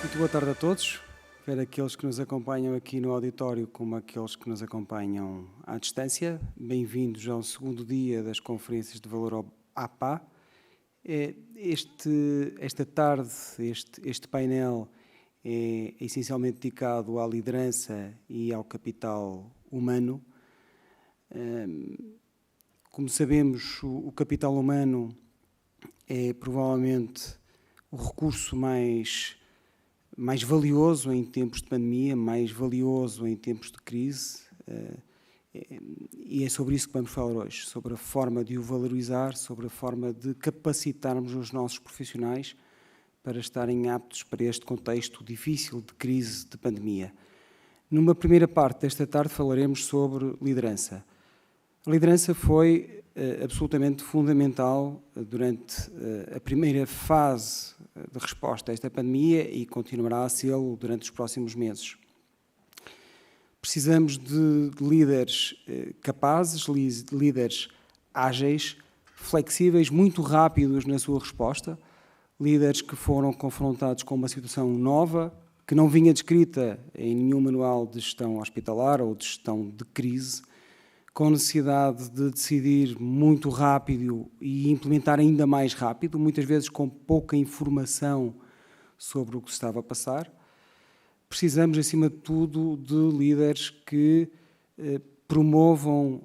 Muito boa tarde a todos, quer aqueles que nos acompanham aqui no auditório como aqueles que nos acompanham à distância. Bem-vindos ao segundo dia das conferências de valor ao APA. Esta tarde, este painel é essencialmente dedicado à liderança e ao capital humano. Como sabemos, o capital humano é provavelmente o recurso mais valioso em tempos de pandemia, mais valioso em tempos de crise, e é sobre isso que vamos falar hoje, sobre a forma de o valorizar, sobre a forma de capacitarmos os nossos profissionais para estarem aptos para este contexto difícil de crise de pandemia. Numa primeira parte desta tarde falaremos sobre liderança. A liderança foi absolutamente fundamental durante a primeira fase de resposta a esta pandemia e continuará a sê-lo durante os próximos meses. Precisamos de líderes capazes, líderes ágeis, flexíveis, muito rápidos na sua resposta, líderes que foram confrontados com uma situação nova, que não vinha descrita em nenhum manual de gestão hospitalar ou de gestão de crise, com necessidade de decidir muito rápido e implementar ainda mais rápido, muitas vezes com pouca informação sobre o que se estava a passar. Precisamos, acima de tudo, de líderes que promovam,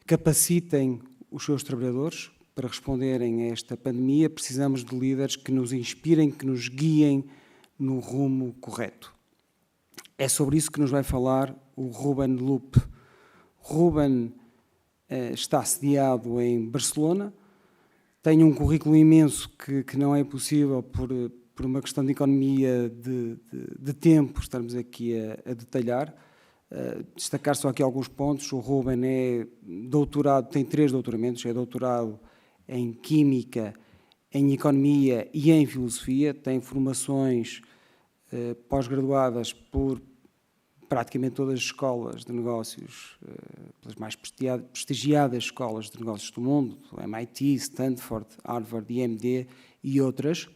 capacitem os seus trabalhadores para responderem a esta pandemia. Precisamos de líderes que nos inspirem, que nos guiem no rumo correto. É sobre isso que nos vai falar o Ruben Loop. Ruben está sediado em Barcelona, tem um currículo imenso que não é possível, por uma questão de economia de tempo, estarmos aqui a detalhar. Destacar só aqui alguns pontos. O Ruben é doutorado, tem 3 doutoramentos, é doutorado em Química, em Economia e em Filosofia, tem formações pós-graduadas por praticamente todas as escolas de negócios, pelas mais prestigiadas escolas de negócios do mundo, MIT, Stanford, Harvard, IMD e outras.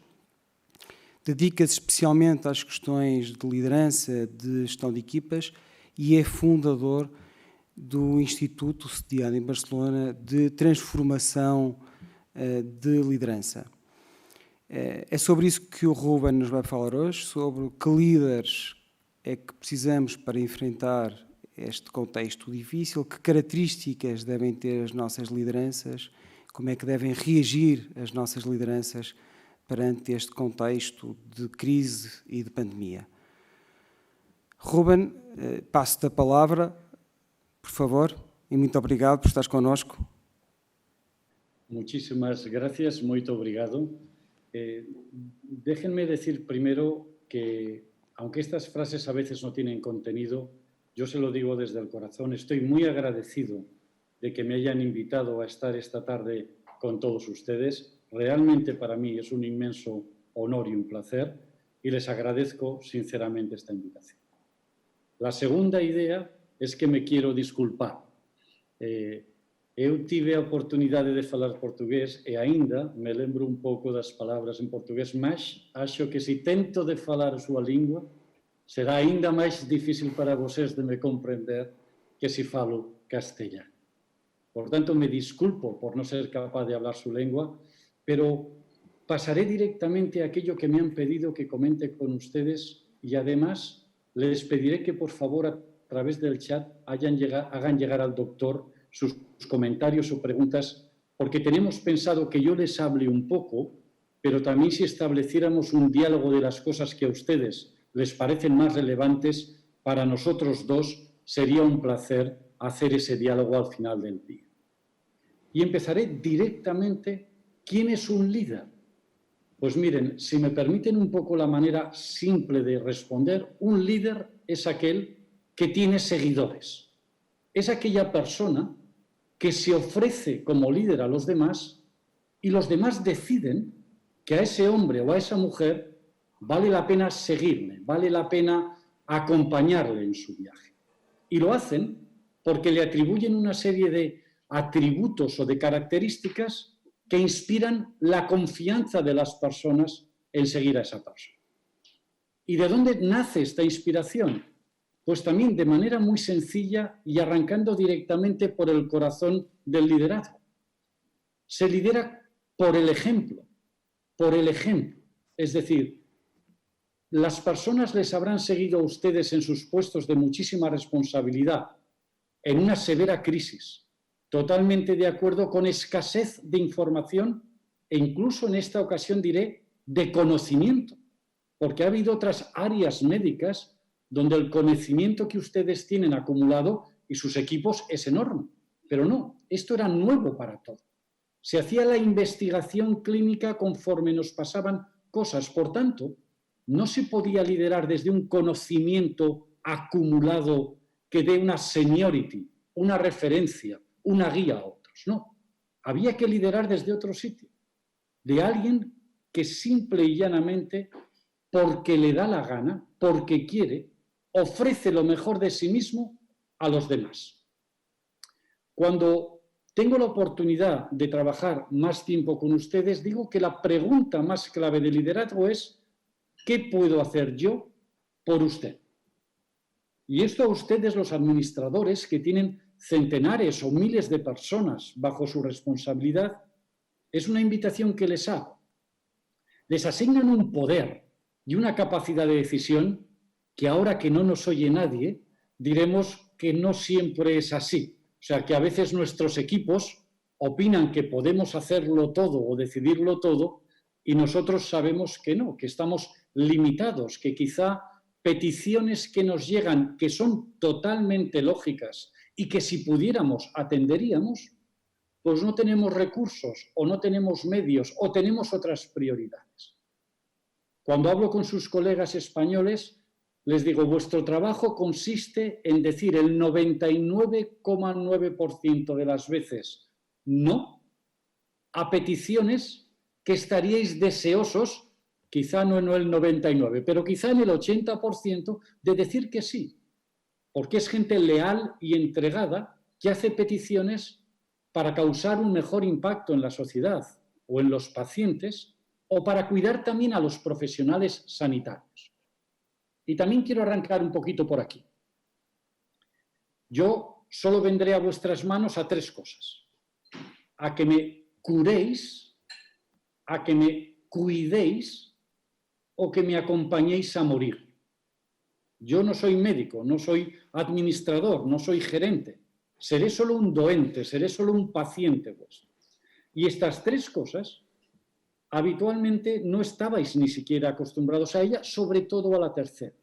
Dedica-se especialmente às questões de liderança, de gestão de equipas e é fundador do Instituto sediado em Barcelona de Transformação de Liderança. É sobre isso que o Ruben nos vai falar hoje, sobre que líderes é que precisamos para enfrentar este contexto difícil, que características devem ter as nossas lideranças, como é que devem reagir as nossas lideranças perante este contexto de crise e de pandemia. Ruben, passo-te a palavra, por favor, e muito obrigado por estares connosco. Muchísimas gracias, muy obrigado. Déjenme decir primero que, aunque estas frases a veces no tienen contenido, yo se lo digo desde el corazón, estoy muy agradecido de que me hayan invitado a estar esta tarde con todos ustedes. Realmente para mí es un inmenso honor y un placer y les agradezco sinceramente esta invitación. La segunda idea es que me quiero disculpar. Eu tive a oportunidade de falar portugués e ainda me lembro un pouco das palabras en portugués, mas acho que se tento de falar a súa lingua será ainda máis difícil para vocês de me comprender que se falo castellano. Por tanto, me disculpo por no ser capaz de hablar su lengua, pero pasaré directamente a aquello que me han pedido que comente con ustedes y además les pediré que por favor a través del chat hagan llegar al doctor sus comentarios o preguntas, porque tenemos pensado que yo les hable un poco, pero también si estableciéramos un diálogo de las cosas que a ustedes les parecen más relevantes, para nosotros dos sería un placer hacer ese diálogo al final del día. Y empezaré directamente. ¿Quién es un líder? Pues miren, si me permiten un poco la manera simple de responder, un líder es aquel que tiene seguidores. Es aquella persona que se ofrece como líder a los demás y los demás deciden que a ese hombre o a esa mujer vale la pena seguirle, vale la pena acompañarle en su viaje. Y lo hacen porque le atribuyen una serie de atributos o de características que inspiran la confianza de las personas en seguir a esa persona. ¿Y de dónde nace esta inspiración? Pues también de manera muy sencilla y arrancando directamente por el corazón del liderazgo. Se lidera por el ejemplo, por el ejemplo. Es decir, las personas les habrán seguido a ustedes en sus puestos de muchísima responsabilidad, en una severa crisis, totalmente de acuerdo con escasez de información e incluso en esta ocasión diré de conocimiento, porque ha habido otras áreas médicas donde el conocimiento que ustedes tienen acumulado y sus equipos es enorme. Pero no, esto era nuevo para todos. Se hacía la investigación clínica conforme nos pasaban cosas. Por tanto, no se podía liderar desde un conocimiento acumulado que dé una seniority, una referencia, una guía a otros. No, había que liderar desde otro sitio, de alguien que simple y llanamente, porque le da la gana, porque quiere, ofrece lo mejor de sí mismo a los demás. Cuando tengo la oportunidad de trabajar más tiempo con ustedes, digo que la pregunta más clave de liderazgo es ¿qué puedo hacer yo por usted? Y esto a ustedes, los administradores, que tienen centenares o miles de personas bajo su responsabilidad, es una invitación que les hago. Les asignan un poder y una capacidad de decisión que ahora que no nos oye nadie, diremos que no siempre es así. O sea, que a veces nuestros equipos opinan que podemos hacerlo todo o decidirlo todo y nosotros sabemos que no, que estamos limitados, que quizá peticiones que nos llegan, que son totalmente lógicas y que si pudiéramos atenderíamos, pues no tenemos recursos o no tenemos medios o tenemos otras prioridades. Cuando hablo con sus colegas españoles, les digo, vuestro trabajo consiste en decir el 99,9% de las veces no a peticiones que estaríais deseosos, quizá no en el 99%, pero quizá en el 80% de decir que sí, porque es gente leal y entregada que hace peticiones para causar un mejor impacto en la sociedad o en los pacientes o para cuidar también a los profesionales sanitarios. Y también quiero arrancar un poquito por aquí. Yo solo vendré a vuestras manos a tres cosas. A que me curéis, a que me cuidéis o que me acompañéis a morir. Yo no soy médico, no soy administrador, no soy gerente. Seré solo un doente, seré solo un paciente vuestro. Y estas tres cosas habitualmente no estabais ni siquiera acostumbrados a ella, sobre todo a la tercera.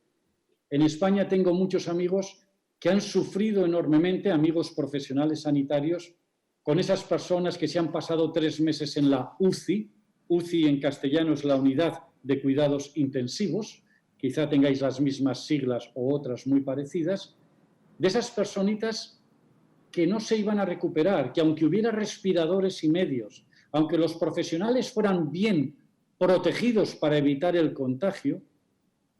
En España tengo muchos amigos que han sufrido enormemente, amigos profesionales sanitarios, con esas personas que se han pasado 3 meses en la UCI. UCI en castellano es la unidad de cuidados intensivos, quizá tengáis las mismas siglas o otras muy parecidas, de esas personitas que no se iban a recuperar, que aunque hubiera respiradores y medios, aunque los profesionales fueran bien protegidos para evitar el contagio,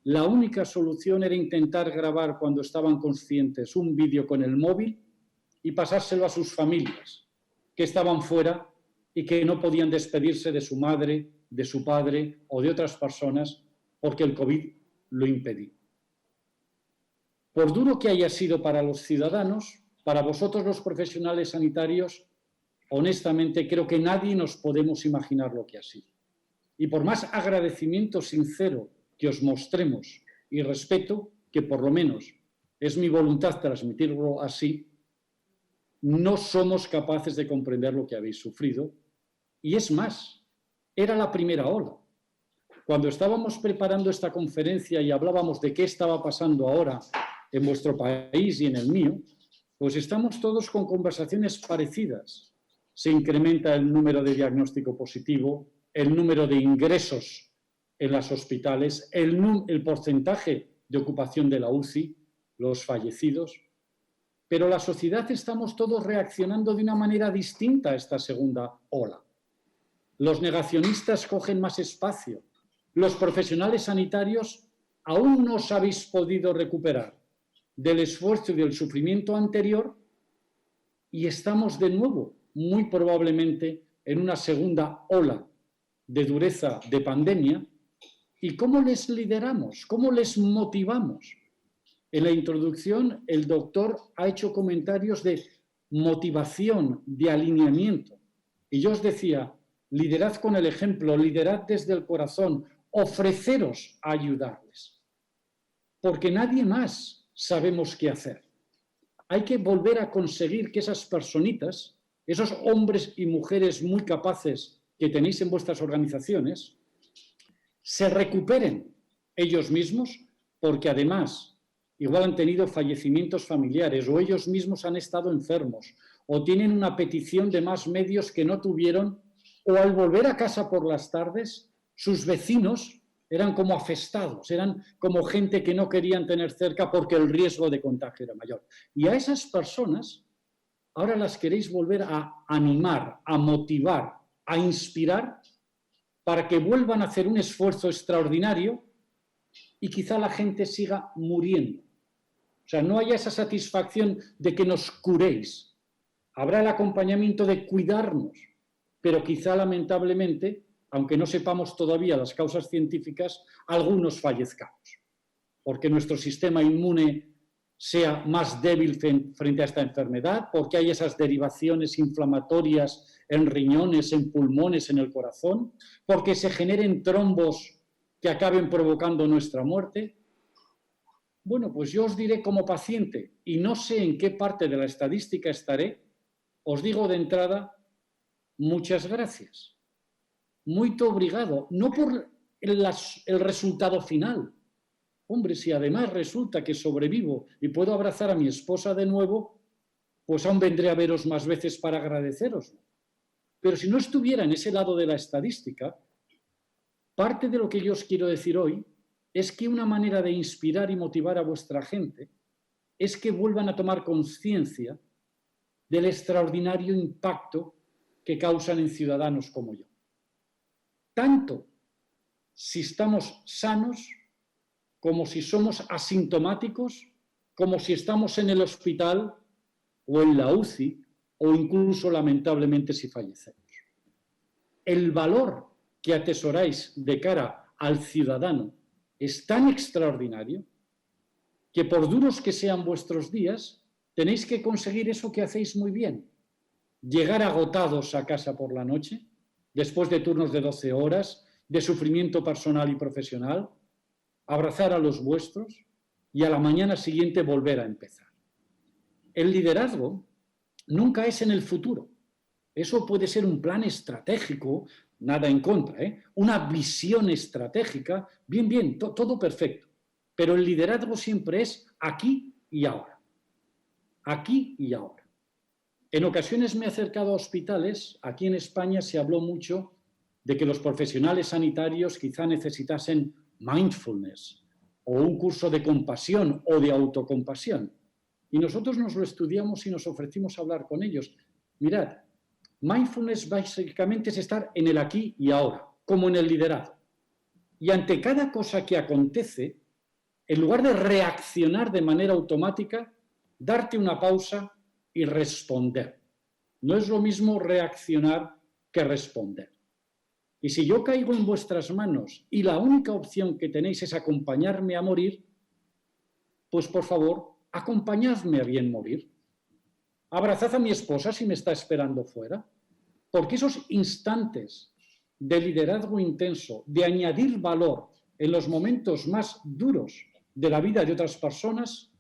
la única solución era intentar grabar cuando estaban conscientes un vídeo con el móvil y pasárselo a sus familias, que estaban fuera y que no podían despedirse de su madre, de su padre o de otras personas porque el COVID lo impedía. Por duro que haya sido para los ciudadanos, para vosotros los profesionales sanitarios, honestamente creo que nadie nos podemos imaginar lo que ha sido. Y por más agradecimiento sincero que os mostremos y respeto, que por lo menos es mi voluntad transmitirlo así, no somos capaces de comprender lo que habéis sufrido. Y es más, era la primera ola. Cuando estábamos preparando esta conferencia y hablábamos de qué estaba pasando ahora en vuestro país y en el mío, pues estamos todos con conversaciones parecidas. Se incrementa el número de diagnóstico positivo, el número de ingresos en los hospitales, el porcentaje de ocupación de la UCI, los fallecidos. Pero la sociedad estamos todos reaccionando de una manera distinta a esta segunda ola. Los negacionistas cogen más espacio. Los profesionales sanitarios aún no os habéis podido recuperar del esfuerzo y del sufrimiento anterior y estamos de nuevo, muy probablemente, en una segunda ola de dureza de pandemia ¿Y cómo les lideramos? ¿Cómo les motivamos? En la introducción, el doctor ha hecho comentarios de motivación, de alineamiento. Y yo os decía, liderad con el ejemplo, liderad desde el corazón, ofreceros a ayudarles. Porque nadie más sabemos qué hacer. Hay que volver a conseguir que esas personitas, esos hombres y mujeres muy capaces que tenéis en vuestras organizaciones, se recuperen ellos mismos, porque además igual han tenido fallecimientos familiares o ellos mismos han estado enfermos o tienen una petición de más medios que no tuvieron, o al volver a casa por las tardes, sus vecinos eran como afestados, eran como gente que no querían tener cerca porque el riesgo de contagio era mayor. Y a esas personas ahora las queréis volver a animar, a motivar, a inspirar para que vuelvan a hacer un esfuerzo extraordinario y quizá la gente siga muriendo. O sea, no haya esa satisfacción de que nos curéis. Habrá el acompañamiento de cuidarnos, pero quizá lamentablemente, aunque no sepamos todavía las causas científicas, algunos fallezcamos, porque nuestro sistema inmune sea más débil frente a esta enfermedad, porque hay esas derivaciones inflamatorias en riñones, en pulmones, en el corazón, porque se generen trombos que acaben provocando nuestra muerte. Bueno, pues yo os diré como paciente, y no sé en qué parte de la estadística estaré, os digo de entrada, muchas gracias. Muito obrigado. No por el resultado final. Hombre, si además resulta que sobrevivo y puedo abrazar a mi esposa de nuevo, pues aún vendré a veros más veces para agradeceros. Pero si no estuviera en ese lado de la estadística, parte de lo que yo os quiero decir hoy es que una manera de inspirar y motivar a vuestra gente es que vuelvan a tomar conciencia del extraordinario impacto que causan en ciudadanos como yo. Tanto si estamos sanos, como si somos asintomáticos, como si estamos en el hospital o en la UCI, o incluso lamentablemente si fallecemos. El valor que atesoráis de cara al ciudadano es tan extraordinario que por duros que sean vuestros días, tenéis que conseguir eso que hacéis muy bien. Llegar agotados a casa por la noche, después de turnos de 12 horas, de sufrimiento personal y profesional, abrazar a los vuestros y a la mañana siguiente volver a empezar. El liderazgo nunca es en el futuro. Eso puede ser un plan estratégico, nada en contra, una visión estratégica, bien, todo perfecto. Pero el liderazgo siempre es aquí y ahora. Aquí y ahora. En ocasiones me he acercado a hospitales. Aquí en España se habló mucho de que los profesionales sanitarios quizá necesitasen mindfulness o un curso de compasión o de autocompasión. Y nosotros nos lo estudiamos y nos ofrecimos a hablar con ellos. Mirad, mindfulness básicamente es estar en el aquí y ahora, como en el liderazgo. Y ante cada cosa que acontece, en lugar de reaccionar de manera automática, darte una pausa y responder. No es lo mismo reaccionar que responder. Y si yo caigo en vuestras manos y la única opción que tenéis es acompañarme a morir, pues por favor, acompañadme a bien morir. Abrazad a mi esposa si me está esperando fuera, porque esos instantes de liderazgo intenso, de añadir valor en los momentos más duros de la vida de otras personas,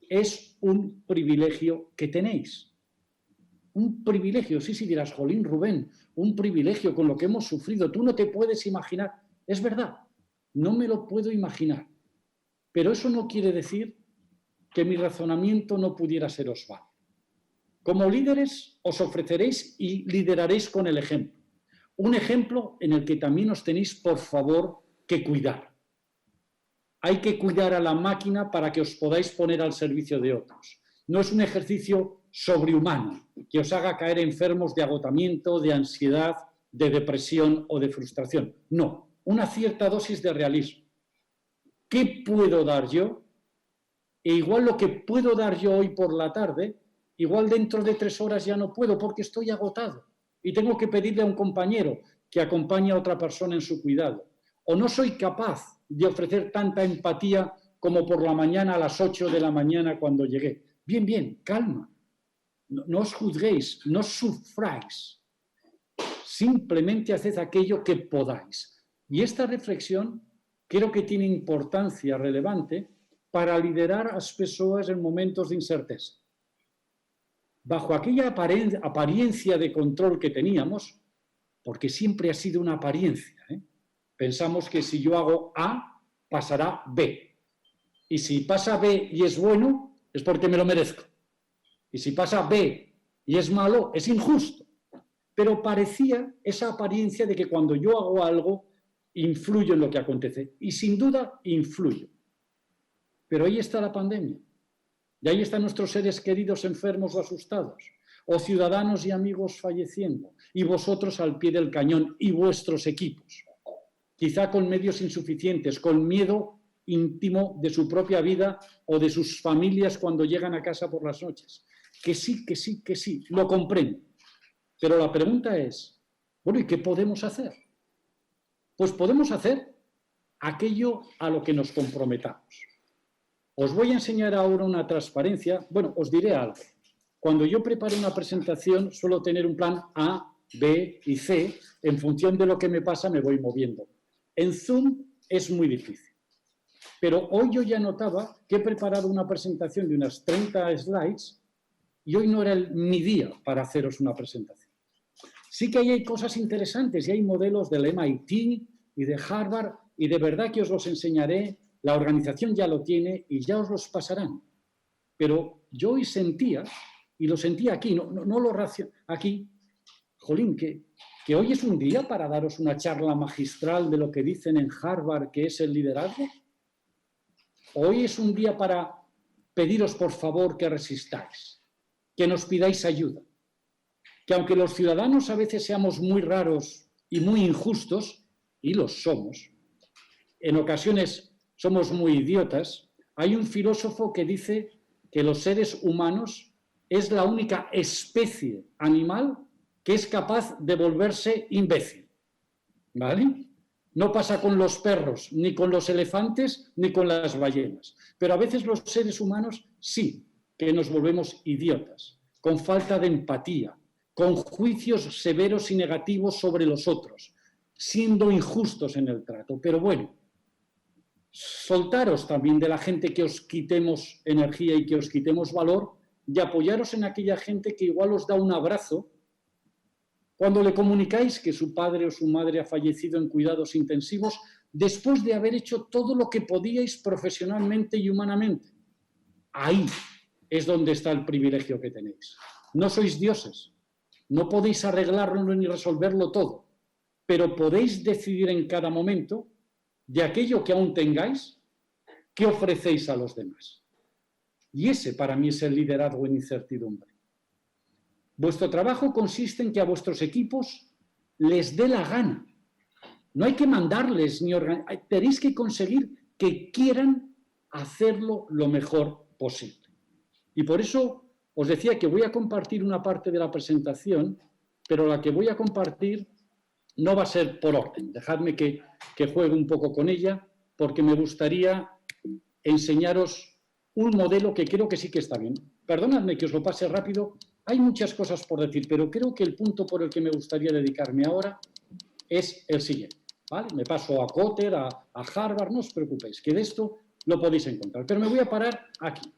es un privilegio que tenéis. Un privilegio, sí, dirás, jolín, Rubén, un privilegio con lo que hemos sufrido. Tú no te puedes imaginar. Es verdad, no me lo puedo imaginar. Pero eso no quiere decir que mi razonamiento no pudiera seros válido. Como líderes os ofreceréis y lideraréis con el ejemplo. Un ejemplo en el que también os tenéis, por favor, que cuidar. Hay que cuidar a la máquina para que os podáis poner al servicio de otros. No es un ejercicio sobrehumano que os haga caer enfermos de agotamiento, de ansiedad, de depresión o de frustración. No, una cierta dosis de realismo. ¿Qué puedo dar yo? E igual lo que puedo dar yo hoy por la tarde, igual dentro de 3 horas ya no puedo porque estoy agotado y tengo que pedirle a un compañero que acompañe a otra persona en su cuidado. o no soy capaz de ofrecer tanta empatía como por la mañana a las 8 de la mañana cuando llegué. Bien, bien, calma. No os juzguéis, no sufráis. Simplemente haced aquello que podáis. Y esta reflexión creo que tiene importancia relevante para liderar a las personas en momentos de incerteza. Bajo aquella apariencia de control que teníamos, porque siempre ha sido una apariencia, pensamos que si yo hago A, pasará B. Y si pasa B y es bueno, es porque me lo merezco. Y si pasa B y es malo, es injusto. Pero parecía esa apariencia de que cuando yo hago algo, influyo en lo que acontece. Y sin duda, influyo. Pero ahí está la pandemia. Y ahí están nuestros seres queridos enfermos o asustados. O ciudadanos y amigos falleciendo. Y vosotros al pie del cañón y vuestros equipos. Quizá con medios insuficientes, con miedo íntimo de su propia vida o de sus familias cuando llegan a casa por las noches. Que sí, lo comprendo. Pero la pregunta es, bueno, ¿y qué podemos hacer? Pues podemos hacer aquello a lo que nos comprometamos. Os voy a enseñar ahora una transparencia. Bueno, os diré algo. Cuando yo preparo una presentación, suelo tener un plan A, B y C. En función de lo que me pasa, me voy moviendo. En Zoom es muy difícil. Pero hoy yo ya notaba que he preparado una presentación de unas 30 slides y hoy no era mi día para haceros una presentación. Sí que ahí hay cosas interesantes y hay modelos del MIT y de Harvard y de verdad que os los enseñaré. La organización ya lo tiene y ya os los pasarán. Pero yo hoy sentía, y lo sentía aquí, no lo aquí, jolín, que hoy es un día para daros una charla magistral de lo que dicen en Harvard que es el liderazgo. Hoy es un día para pediros por favor que resistáis, que nos pidáis ayuda. Que aunque los ciudadanos a veces seamos muy raros y muy injustos, y los somos, en ocasiones somos muy idiotas, hay un filósofo que dice que los seres humanos es la única especie animal que es capaz de volverse imbécil. ¿Vale? No pasa con los perros, ni con los elefantes, ni con las ballenas. Pero a veces los seres humanos sí que nos volvemos idiotas, con falta de empatía, con juicios severos y negativos sobre los otros, siendo injustos en el trato. Pero bueno, soltaros también de la gente que os quitemos energía y que os quitemos valor y apoyaros en aquella gente que igual os da un abrazo cuando le comunicáis que su padre o su madre ha fallecido en cuidados intensivos después de haber hecho todo lo que podíais profesionalmente y humanamente. Ahí es donde está el privilegio que tenéis. No sois dioses. No podéis arreglarlo ni resolverlo todo, pero podéis decidir en cada momento de aquello que aún tengáis, qué ofrecéis a los demás. Y ese para mí es el liderazgo en incertidumbre. Vuestro trabajo consiste en que a vuestros equipos les dé la gana. No hay que mandarles ni organizar, tenéis que conseguir que quieran hacerlo lo mejor posible. Y por eso os decía que voy a compartir una parte de la presentación, pero la que voy a compartir no va a ser por orden. Dejadme que juegue un poco con ella, porque me gustaría enseñaros un modelo que creo que sí que está bien. Perdonadme que os lo pase rápido, hay muchas cosas por decir, pero creo que el punto por el que me gustaría dedicarme ahora es el siguiente. ¿Vale? Me paso a Kotter, a Harvard, no os preocupéis, que de esto lo podéis encontrar. Pero me voy a parar aquí.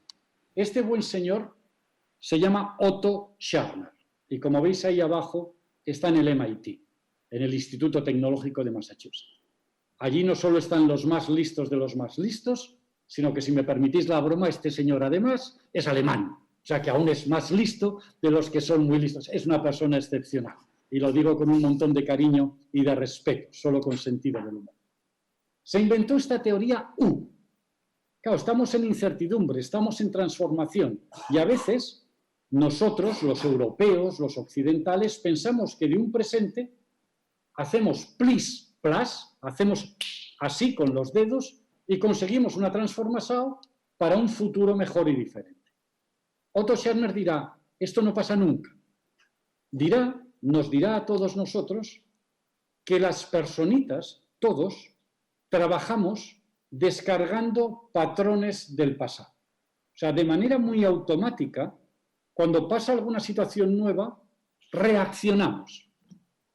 Este buen señor se llama Otto Scharmer y como veis ahí abajo está en el MIT, en el Instituto Tecnológico de Massachusetts. Allí no solo están los más listos de los más listos, sino que si me permitís la broma, este señor además es alemán, o sea que aún es más listo de los que son muy listos. Es una persona excepcional y lo digo con un montón de cariño y de respeto, solo con sentido del humor. Se inventó esta teoría U. Claro, estamos en incertidumbre, estamos en transformación y a veces nosotros, los europeos, los occidentales, pensamos que de un presente hacemos plis, plas, hacemos así con los dedos y conseguimos una transformación para un futuro mejor y diferente. Otto Scharmer dirá, esto no pasa nunca. Nos dirá a todos nosotros que las personitas, todos, trabajamos descargando patrones del pasado. O sea, de manera muy automática, cuando pasa alguna situación nueva, reaccionamos.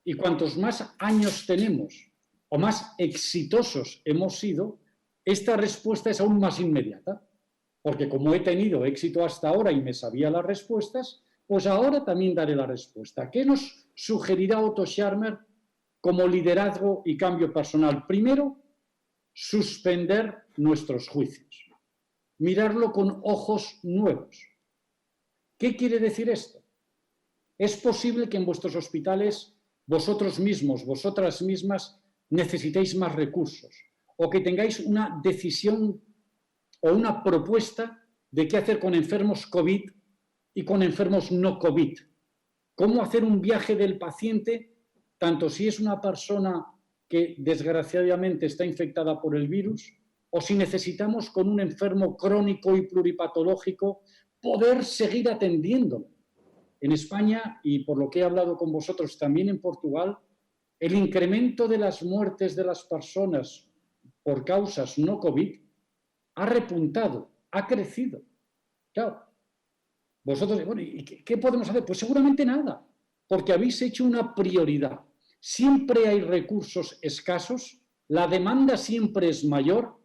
Y cuantos más años tenemos o más exitosos hemos sido, esta respuesta es aún más inmediata. Porque como he tenido éxito hasta ahora y me sabía las respuestas, pues ahora también daré la respuesta. ¿Qué nos sugerirá Otto Scharmer como liderazgo y cambio personal? Primero, suspender nuestros juicios. Mirarlo con ojos nuevos. ¿Qué quiere decir esto? Es posible que en vuestros hospitales vosotros mismos, vosotras mismas, necesitéis más recursos o que tengáis una decisión o una propuesta de qué hacer con enfermos COVID y con enfermos no COVID. Cómo hacer un viaje del paciente, tanto si es una persona que desgraciadamente está infectada por el virus, o si necesitamos con un enfermo crónico y pluripatológico poder seguir atendiéndolo. En España, y por lo que he hablado con vosotros también en Portugal, el incremento de las muertes de las personas por causas no COVID ha repuntado, ha crecido. Claro, vosotros, bueno, ¿y qué podemos hacer? Pues seguramente nada, porque habéis hecho una prioridad. Siempre hay recursos escasos, la demanda siempre es mayor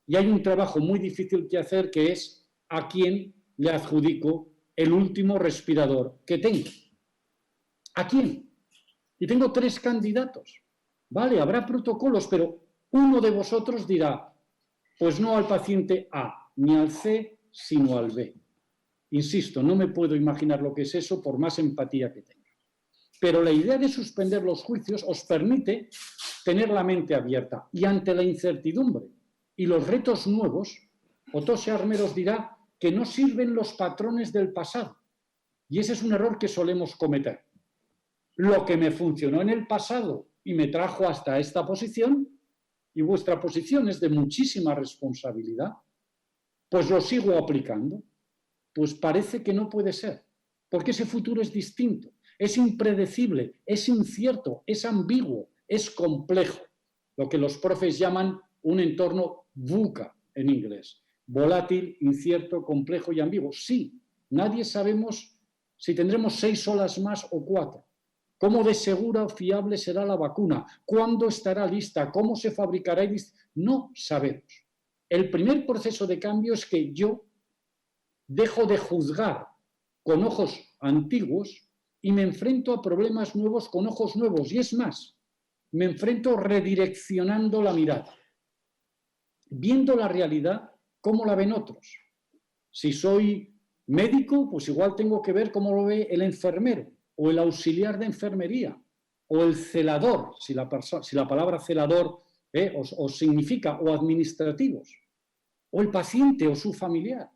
y hay un trabajo muy difícil que hacer, que es a quién le adjudico el último respirador que tengo. ¿A quién? Y tengo 3 candidatos. Vale, habrá protocolos, pero uno de vosotros dirá, pues no al paciente A, ni al C, sino al B. Insisto, no me puedo imaginar lo que es eso por más empatía que tenga. Pero la idea de suspender los juicios os permite tener la mente abierta y ante la incertidumbre y los retos nuevos, Otto Scharmer os dirá que no sirven los patrones del pasado. Y ese es un error que solemos cometer. Lo que me funcionó en el pasado y me trajo hasta esta posición, y vuestra posición es de muchísima responsabilidad, pues lo sigo aplicando. Pues parece que no puede ser, porque ese futuro es distinto, es impredecible, es incierto, es ambiguo, es complejo, lo que los profes llaman un entorno VUCA en inglés, volátil, incierto, complejo y ambiguo. Sí, nadie sabemos si tendremos 6 olas más o 4. ¿Cómo de segura o fiable será la vacuna? ¿Cuándo estará lista? ¿Cómo se fabricará? No sabemos. El primer proceso de cambio es que yo dejo de juzgar con ojos antiguos y me enfrento a problemas nuevos con ojos nuevos. Y es más, me enfrento redireccionando la mirada, viendo la realidad como la ven otros. Si soy médico, pues igual tengo que ver cómo lo ve el enfermero o el auxiliar de enfermería o el celador, si la palabra celador os significa, o administrativos, o el paciente o su familiar.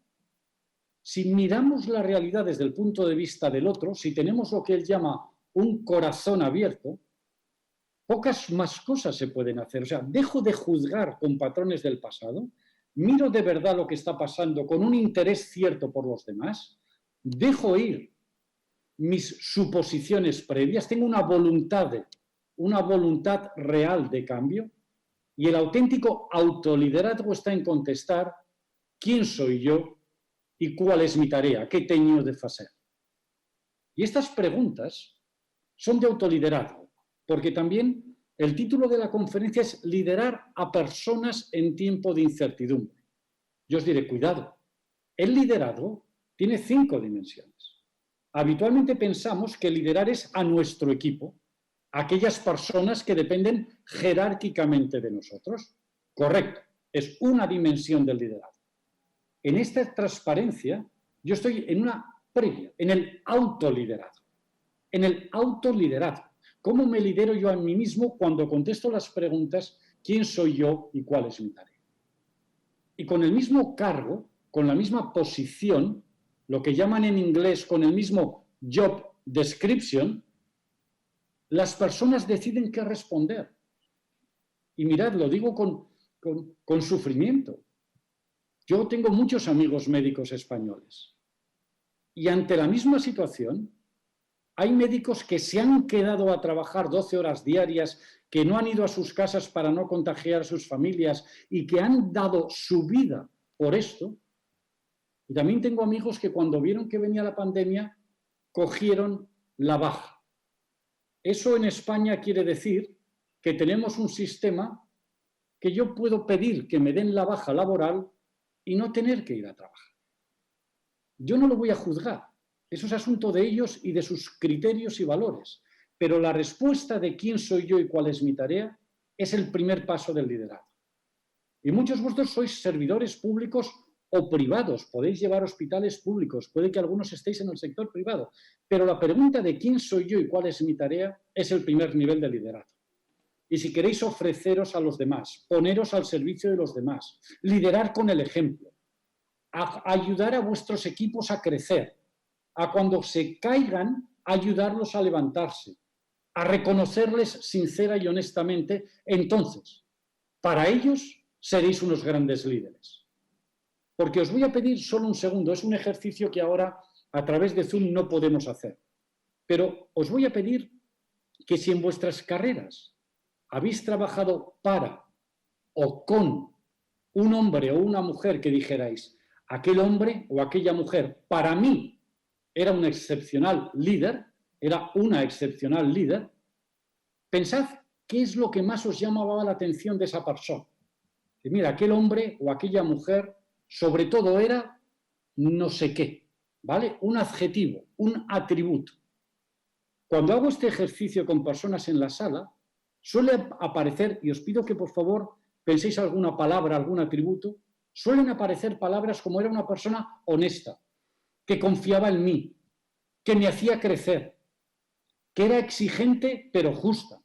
Si miramos la realidad desde el punto de vista del otro, si tenemos lo que él llama un corazón abierto, pocas más cosas se pueden hacer. O sea, dejo de juzgar con patrones del pasado, miro de verdad lo que está pasando con un interés cierto por los demás, dejo ir mis suposiciones previas, tengo una voluntad real de cambio, y el auténtico autoliderazgo está en contestar quién soy yo y cuál es mi tarea, qué tengo de hacer. Y estas preguntas son de autoliderazgo, porque también el título de la conferencia es Liderar a personas en tiempo de incertidumbre. Yo os diré, cuidado, el liderazgo tiene 5 dimensiones. Habitualmente pensamos que liderar es a nuestro equipo, aquellas personas que dependen jerárquicamente de nosotros. Correcto, es una dimensión del liderazgo. En esta transparencia, yo estoy en una previa, en el autoliderazgo. En el autoliderazgo. ¿Cómo me lidero yo a mí mismo cuando contesto las preguntas quién soy yo y cuál es mi tarea? Y con el mismo cargo, con la misma posición, lo que llaman en inglés con el mismo job description, las personas deciden qué responder. Y mirad, lo digo con sufrimiento. Yo tengo muchos amigos médicos españoles y ante la misma situación Hay médicos que se han quedado a trabajar 12 horas diarias, que no han ido a sus casas para no contagiar a sus familias y que han dado su vida por esto. Y también tengo amigos que cuando vieron que venía la pandemia, cogieron la baja. Eso en España quiere decir que tenemos un sistema que yo puedo pedir que me den la baja laboral y no tener que ir a trabajar. Yo no lo voy a juzgar. Eso es asunto de ellos y de sus criterios y valores. Pero la respuesta de quién soy yo y cuál es mi tarea es el primer paso del liderazgo. Y muchos de vosotros sois servidores públicos o privados, podéis llevar hospitales públicos, puede que algunos estéis en el sector privado, pero la pregunta de quién soy yo y cuál es mi tarea es el primer nivel de liderazgo. Y si queréis ofreceros a los demás, poneros al servicio de los demás, liderar con el ejemplo, ayudar a vuestros equipos a crecer, a cuando se caigan, ayudarlos a levantarse, a reconocerles sincera y honestamente, entonces, para ellos seréis unos grandes líderes. Porque os voy a pedir solo un segundo, es un ejercicio que ahora a través de Zoom no podemos hacer, pero os voy a pedir que si en vuestras carreras habéis trabajado para o con un hombre o una mujer que dijerais, aquel hombre o aquella mujer para mí era un excepcional líder, era una excepcional líder, pensad qué es lo que más os llamaba la atención de esa persona. Que mira, aquel hombre o aquella mujer sobre todo era no sé qué, ¿vale? Un adjetivo, un atributo. Cuando hago este ejercicio con personas en la sala, suele aparecer, y os pido que por favor penséis alguna palabra, algún atributo, suelen aparecer palabras como era una persona honesta, que confiaba en mí, que me hacía crecer, que era exigente pero justa,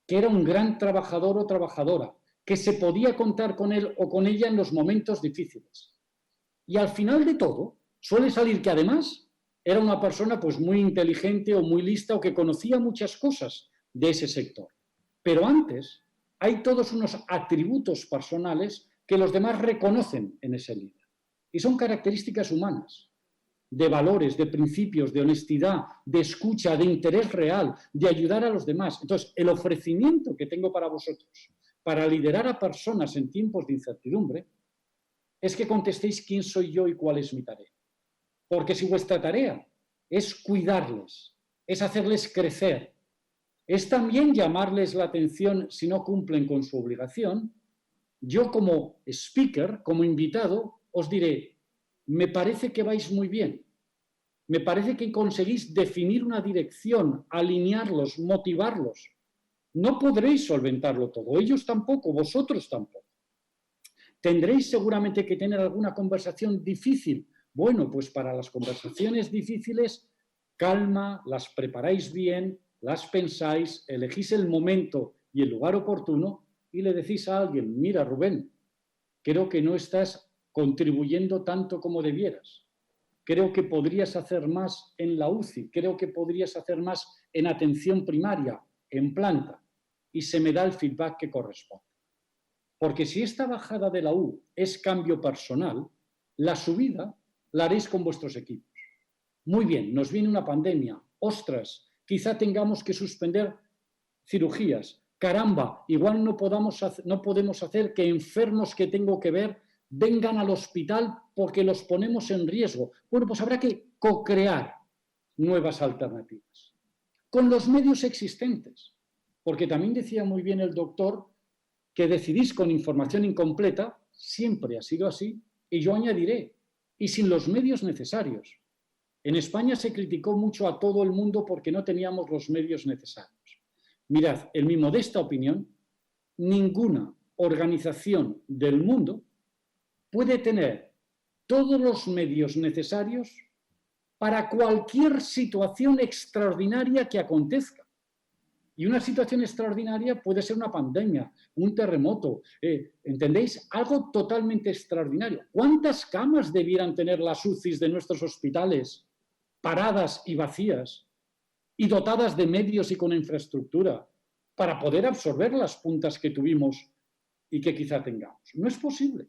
que era un gran trabajador o trabajadora, que se podía contar con él o con ella en los momentos difíciles. Y al final de todo, suele salir que además era una persona pues muy inteligente o muy lista o que conocía muchas cosas de ese sector. Pero antes hay todos unos atributos personales que los demás reconocen en ese líder. Y son características humanas, de valores, de principios, de honestidad, de escucha, de interés real, de ayudar a los demás. Entonces, el ofrecimiento que tengo para vosotros, para liderar a personas en tiempos de incertidumbre, es que contestéis quién soy yo y cuál es mi tarea. Porque si vuestra tarea es cuidarles, es hacerles crecer, es también llamarles la atención si no cumplen con su obligación, yo como speaker, como invitado, os diré, me parece que vais muy bien, me parece que conseguís definir una dirección, alinearlos, motivarlos. No podréis solventarlo todo, ellos tampoco, vosotros tampoco. Tendréis seguramente que tener alguna conversación difícil. Bueno, pues para las conversaciones difíciles, calma, las preparáis bien, las pensáis, elegís el momento y el lugar oportuno y le decís a alguien, mira Rubén, creo que no estás contribuyendo tanto como debieras. Creo que podrías hacer más en la UCI, creo que podrías hacer más en atención primaria, en planta, y se me da el feedback que corresponde. Porque si esta bajada de la U es cambio personal, la subida la haréis con vuestros equipos. Muy bien, nos viene una pandemia, ostras, quizá tengamos que suspender cirugías, caramba, igual no podemos hacer que enfermos que tengo que ver vengan al hospital porque los ponemos en riesgo. Bueno, pues habrá que co-crear nuevas alternativas con los medios existentes, porque también decía muy bien el doctor que decidís con información incompleta, siempre ha sido así, y yo añadiré, y sin los medios necesarios. En España se criticó mucho a todo el mundo porque no teníamos los medios necesarios. Mirad, en mi modesta opinión, ninguna organización del mundo puede tener todos los medios necesarios para cualquier situación extraordinaria que acontezca. Y una situación extraordinaria puede ser una pandemia, un terremoto, ¿entendéis? Algo totalmente extraordinario. ¿Cuántas camas debieran tener las UCIs de nuestros hospitales paradas y vacías y dotadas de medios y con infraestructura para poder absorber las puntas que tuvimos y que quizá tengamos? No es posible.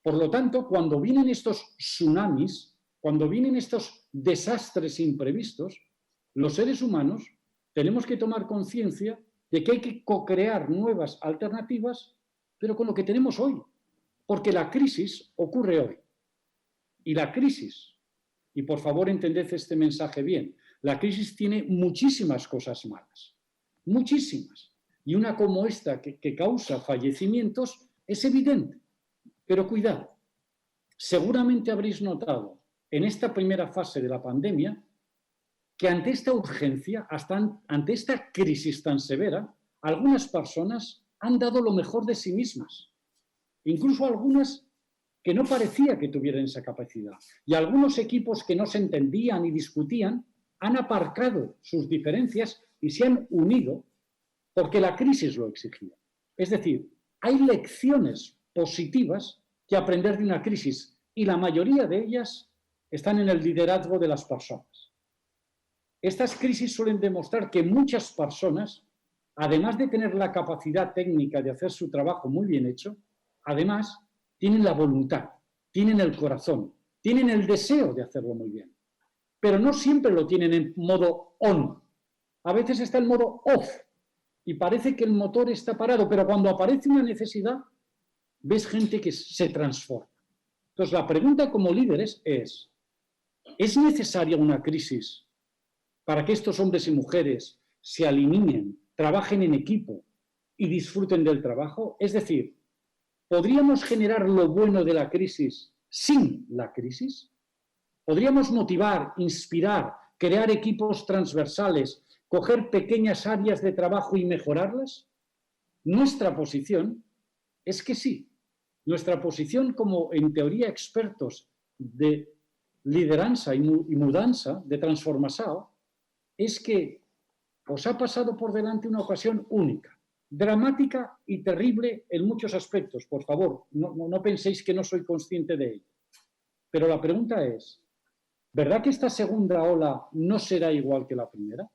Por lo tanto, cuando vienen estos tsunamis, cuando vienen estos desastres imprevistos, Los seres humanos tenemos que tomar conciencia de que hay que co-crear nuevas alternativas, pero con lo que tenemos hoy. Porque la crisis ocurre hoy. Y la crisis, y por favor entended este mensaje bien, la crisis tiene muchísimas cosas malas, muchísimas. Y una como esta que causa fallecimientos es evidente. Pero cuidado, seguramente habréis notado en esta primera fase de la pandemia que ante esta urgencia, ante esta crisis tan severa, algunas personas han dado lo mejor de sí mismas. Incluso algunas que no parecía que tuvieran esa capacidad. Y algunos equipos que no se entendían y discutían han aparcado sus diferencias y se han unido porque la crisis lo exigía. Es decir, hay lecciones positivas que aprender de una crisis y la mayoría de ellas están en el liderazgo de las personas. Estas crisis suelen demostrar que muchas personas, además de tener la capacidad técnica de hacer su trabajo muy bien hecho, además tienen la voluntad, tienen el corazón, tienen el deseo de hacerlo muy bien. Pero no siempre lo tienen en modo on. A veces está en modo off y parece que el motor está parado, pero cuando aparece una necesidad, ves gente que se transforma. Entonces, la pregunta como líderes ¿es necesaria una crisis para que estos hombres y mujeres se alineen, trabajen en equipo y disfruten del trabajo? Es decir, ¿podríamos generar lo bueno de la crisis sin la crisis? ¿Podríamos motivar, inspirar, crear equipos transversales, coger pequeñas áreas de trabajo y mejorarlas? Nuestra posición es que sí. Nuestra posición como, en teoría, expertos de lideranza y mudanza, de transformación, es que os ha pasado por delante una ocasión única, dramática y terrible en muchos aspectos. Por favor, no penséis que no soy consciente de ello. Pero la pregunta es, ¿verdad que esta segunda ola no será igual que la primera?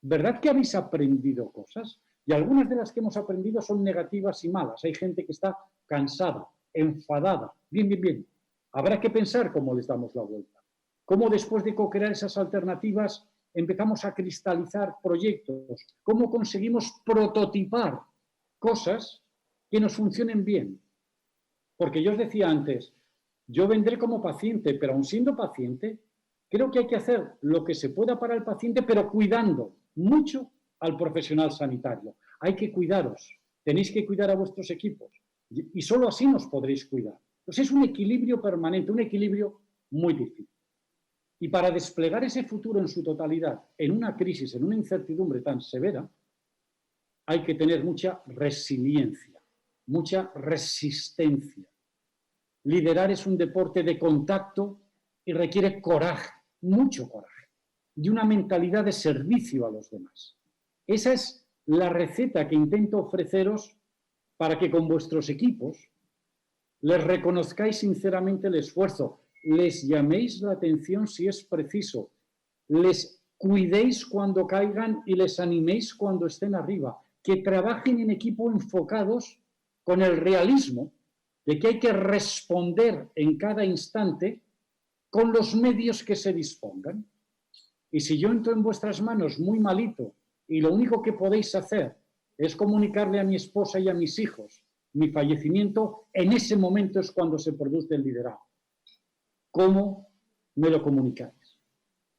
¿Verdad que habéis aprendido cosas? Y algunas de las que hemos aprendido son negativas y malas. Hay gente que está cansada, enfadada. Bien. Habrá que pensar cómo les damos la vuelta. Cómo después de co-crear esas alternativas empezamos a cristalizar proyectos. Cómo conseguimos prototipar cosas que nos funcionen bien. Porque yo os decía antes, yo vendré como paciente, pero aun siendo paciente, creo que hay que hacer lo que se pueda para el paciente, pero cuidando mucho al profesional sanitario. Hay que cuidaros, tenéis que cuidar a vuestros equipos y solo así nos podréis cuidar. Entonces es un equilibrio permanente, un equilibrio muy difícil. Y para desplegar ese futuro en su totalidad, en una crisis, en una incertidumbre tan severa, hay que tener mucha resiliencia, mucha resistencia. Liderar es un deporte de contacto y requiere coraje, mucho coraje, y una mentalidad de servicio a los demás. Esa es la receta que intento ofreceros para que con vuestros equipos les reconozcáis sinceramente el esfuerzo, les llaméis la atención si es preciso, les cuidéis cuando caigan y les animéis cuando estén arriba, que trabajen en equipo enfocados con el realismo de que hay que responder en cada instante con los medios que se dispongan. Y si yo entro en vuestras manos muy malito y lo único que podéis hacer es comunicarle a mi esposa y a mis hijos mi fallecimiento, en ese momento es cuando se produce el liderazgo. ¿Cómo me lo comunicáis?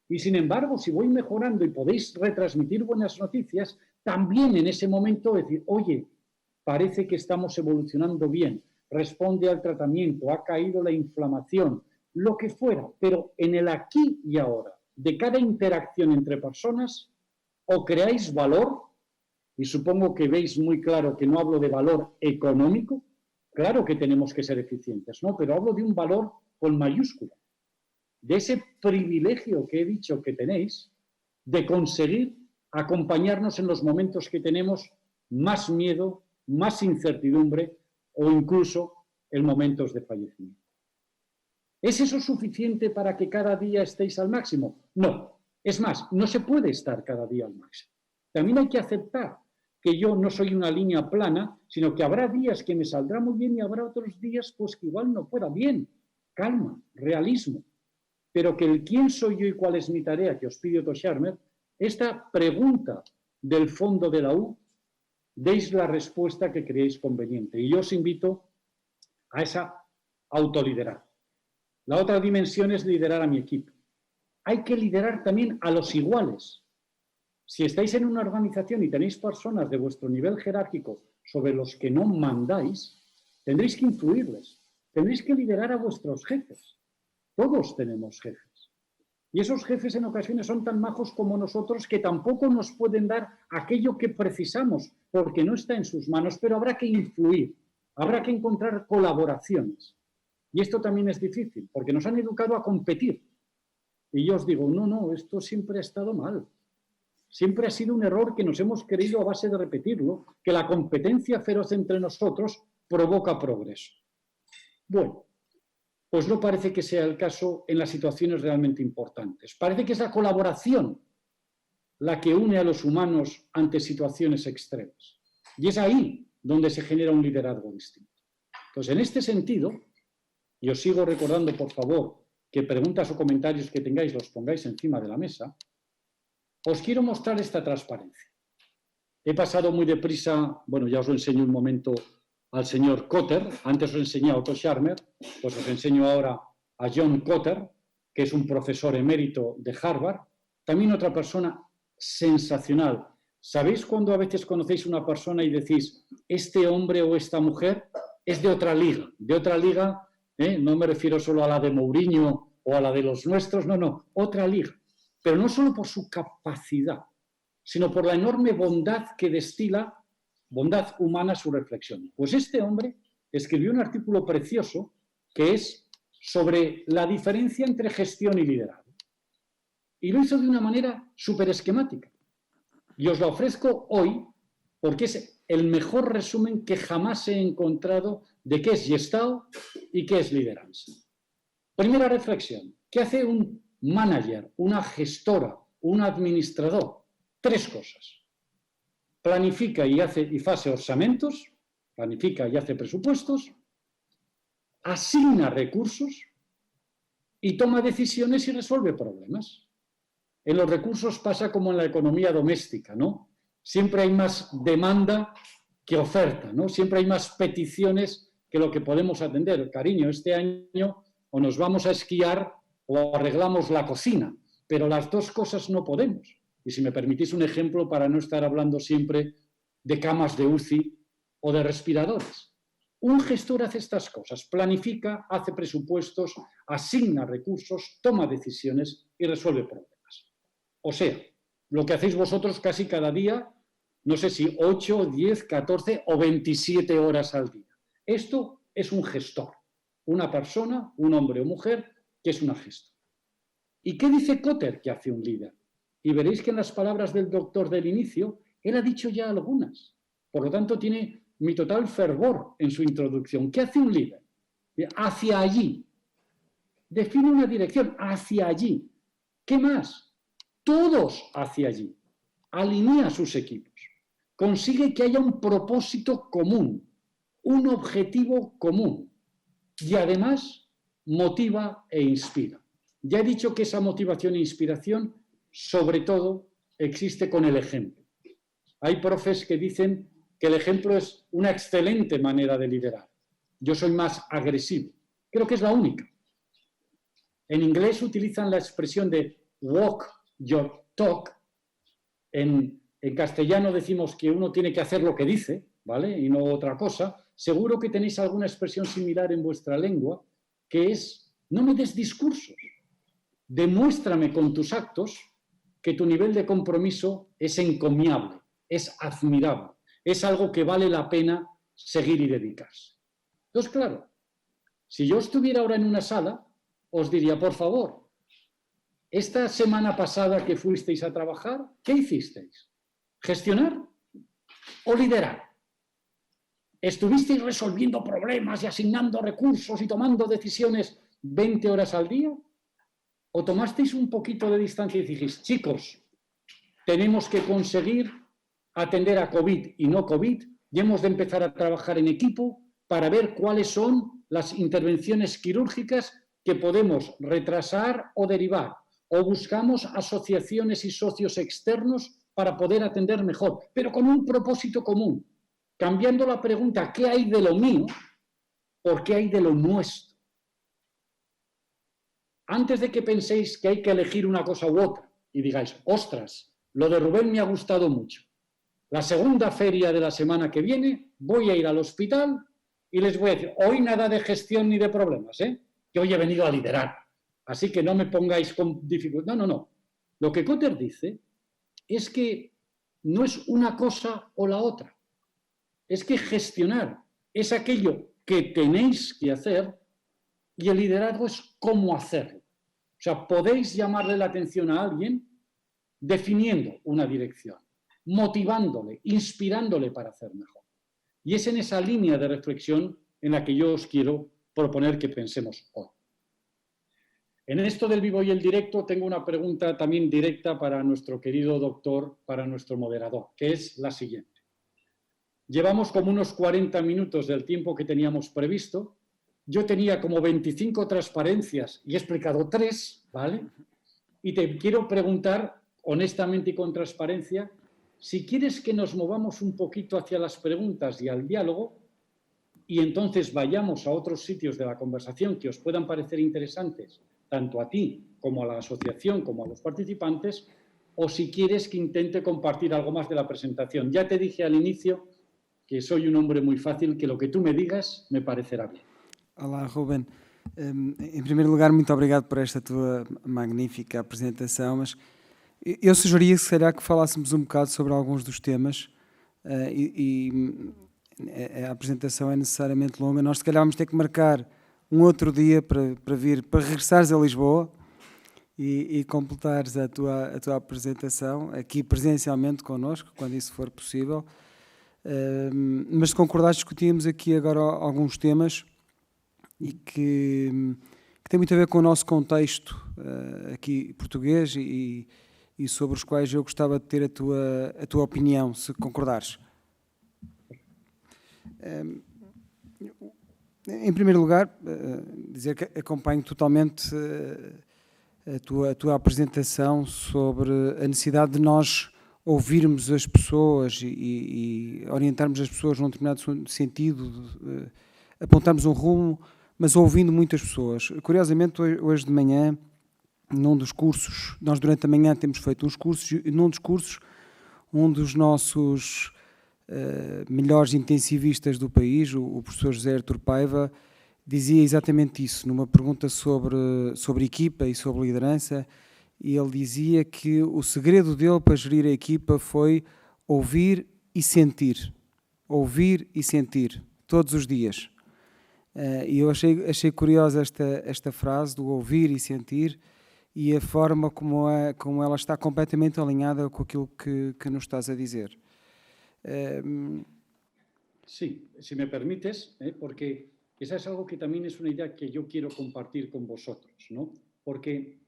Y sin embargo, si voy mejorando y podéis retransmitir buenas noticias, también en ese momento decir, oye, parece que estamos evolucionando bien, responde al tratamiento, ha caído la inflamación, lo que fuera, pero en el aquí y ahora de cada interacción entre personas, o creáis valor, y supongo que veis muy claro que no hablo de valor económico, claro que tenemos que ser eficientes, ¿no? Pero hablo de un valor con mayúscula, de ese privilegio que he dicho que tenéis, de conseguir acompañarnos en los momentos que tenemos más miedo, más incertidumbre o incluso en momentos de fallecimiento. ¿Es eso suficiente para que cada día estéis al máximo? No. Es más, no se puede estar cada día al máximo. También hay que aceptar que yo no soy una línea plana, sino que habrá días que me saldrá muy bien y habrá otros días pues que igual no pueda. Bien, calma, realismo. Pero que el quién soy yo y cuál es mi tarea, que os pide Otto Scharmer, esta pregunta del fondo de la U, deis la respuesta que creéis conveniente. Y yo os invito a esa autoliderar. La otra dimensión es liderar a mi equipo. Hay que liderar también a los iguales. Si estáis en una organización y tenéis personas de vuestro nivel jerárquico sobre los que no mandáis, tendréis que influirles. Tendréis que liderar a vuestros jefes. Todos tenemos jefes. Y esos jefes en ocasiones son tan majos como nosotros que tampoco nos pueden dar aquello que precisamos, porque no está en sus manos, pero habrá que influir, habrá que encontrar colaboraciones. Y esto también es difícil, porque nos han educado a competir. Y yo os digo, no, esto siempre ha estado mal. Siempre ha sido un error que nos hemos creído a base de repetirlo, que la competencia feroz entre nosotros provoca progreso. Bueno, pues no parece que sea el caso en las situaciones realmente importantes. Parece que es la colaboración la que une a los humanos ante situaciones extremas. Y es ahí donde se genera un liderazgo distinto. Entonces, en este sentido, y os sigo recordando, por favor, que preguntas o comentarios que tengáis los pongáis encima de la mesa, os quiero mostrar esta transparencia. He pasado muy deprisa, bueno, ya os lo enseño un momento al señor Kotter, antes os enseñé a Otto Scharmer, pues os enseño ahora a John Kotter, que es un profesor emérito de Harvard, también otra persona sensacional. ¿Sabéis cuando a veces conocéis una persona y decís, este hombre o esta mujer es de otra liga? De otra liga, no me refiero solo a la de Mourinho o a la de los nuestros, no, otra liga. Pero no solo por su capacidad, sino por la enorme bondad que destila, bondad humana, su reflexión. Pues este hombre escribió un artículo precioso que es sobre la diferencia entre gestión y liderazgo. Y lo hizo de una manera súper esquemática. Y os la ofrezco hoy porque es el mejor resumen que jamás he encontrado de qué es Gestalt y qué es lideranza. Primera reflexión, ¿qué hace un manager, una gestora, un administrador? Tres cosas. Planifica y hace orzamentos, planifica y hace presupuestos, asigna recursos y toma decisiones y resuelve problemas. En los recursos pasa como en la economía doméstica, ¿no? Siempre hay más demanda que oferta, ¿no? Siempre hay más peticiones que lo que podemos atender. Cariño, este año o nos vamos a esquiar o arreglamos la cocina, pero las dos cosas no podemos. Y si me permitís un ejemplo para no estar hablando siempre de camas de UCI o de respiradores. Un gestor hace estas cosas, planifica, hace presupuestos, asigna recursos, toma decisiones y resuelve problemas. O sea, lo que hacéis vosotros casi cada día, no sé si 8, 10, 14 o 27 horas al día. Esto es un gestor, una persona, un hombre o mujer que es una gestora. ¿Y qué dice Kotter que hace un líder? Y veréis que en las palabras del doctor del inicio, él ha dicho ya algunas. Por lo tanto, tiene mi total fervor en su introducción. ¿Qué hace un líder? Hacia allí. Define una dirección, hacia allí. ¿Qué más? Todos hacia allí. Alinea a sus equipos. Consigue que haya un propósito común, un objetivo común. Y además motiva e inspira. Ya he dicho que esa motivación e inspiración, sobre todo, existe con el ejemplo. Hay profes que dicen que el ejemplo es una excelente manera de liderar. Yo soy más agresivo. Creo que es la única. En inglés utilizan la expresión de walk your talk. En castellano decimos que uno tiene que hacer lo que dice, ¿vale? Y no otra cosa. Seguro que tenéis alguna expresión similar en vuestra lengua, que es, no me des discursos. Demuéstrame con tus actos que tu nivel de compromiso es encomiable, es admirable, es algo que vale la pena seguir y dedicarse. Entonces, claro, si yo estuviera ahora en una sala, os diría, por favor, esta semana pasada que fuisteis a trabajar, ¿qué hicisteis? ¿Gestionar o liderar? ¿Estuvisteis resolviendo problemas y asignando recursos y tomando decisiones 20 horas al día? ¿O tomasteis un poquito de distancia y dijisteis, chicos, tenemos que conseguir atender a COVID y no COVID y hemos de empezar a trabajar en equipo para ver cuáles son las intervenciones quirúrgicas que podemos retrasar o derivar? o buscamos asociaciones y socios externos para poder atender mejor, pero con un propósito común, cambiando la pregunta ¿qué hay de lo mío? ¿Por qué hay de lo nuestro? Antes de que penséis que hay que elegir una cosa u otra y digáis, ostras, lo de Rubén me ha gustado mucho. La segunda feria de la semana que viene voy a ir al hospital y les voy a decir, hoy nada de gestión ni de problemas, que hoy he venido a liderar. Así que no me pongáis con dificultad. No. Lo que Kotter dice es que no es una cosa o la otra. Es que gestionar es aquello que tenéis que hacer y el liderazgo es cómo hacerlo. O sea, podéis llamarle la atención a alguien definiendo una dirección, motivándole, inspirándole para hacer mejor. Y es en esa línea de reflexión en la que yo os quiero proponer que pensemos hoy. En esto del vivo y el directo tengo una pregunta también directa para nuestro querido doctor, para nuestro moderador, que es la siguiente. Llevamos como unos 40 minutos del tiempo que teníamos previsto. Yo tenía como 25 transparencias y he explicado 3, ¿vale? Y te quiero preguntar, honestamente y con transparencia, si quieres que nos movamos un poquito hacia las preguntas y al diálogo y entonces vayamos a otros sitios de la conversación que os puedan parecer interesantes, tanto a ti como a la asociación, como a los participantes, o si quieres que intente compartir algo más de la presentación. Ya te dije al inicio que soy un hombre muy fácil, que lo que tú me digas me parecerá bien. Olá, Ruben. Em primeiro lugar, muito obrigado por esta tua magnífica apresentação, mas eu sugeria se calhar que falássemos um bocado sobre alguns dos temas a apresentação é necessariamente longa. Nós se calhar vamos ter que marcar um outro dia para regressares a Lisboa e completares a tua apresentação aqui presencialmente connosco, quando isso for possível. Mas se concordares, discutíamos aqui agora alguns temas e que tem muito a ver com o nosso contexto aqui português e sobre os quais eu gostava de ter a tua opinião, se concordares. Em primeiro lugar, dizer que acompanho totalmente a tua apresentação sobre a necessidade de nós ouvirmos as pessoas e orientarmos as pessoas num determinado sentido, apontarmos um rumo, mas ouvindo muitas pessoas. Curiosamente, hoje de manhã, num dos cursos, nós durante a manhã temos feito uns cursos, e num dos cursos, um dos nossos melhores intensivistas do país, o professor José Artur Paiva, dizia exatamente isso, numa pergunta sobre equipa e sobre liderança, e ele dizia que o segredo dele para gerir a equipa foi ouvir e sentir, todos os dias. E eu achei curiosa esta frase do ouvir e sentir e a forma como ela está completamente alinhada com aquilo que nos estás a dizer. Sí, si me permites, porque esa es algo que también es una idea que yo quiero compartir con vosotros, ¿no? Porque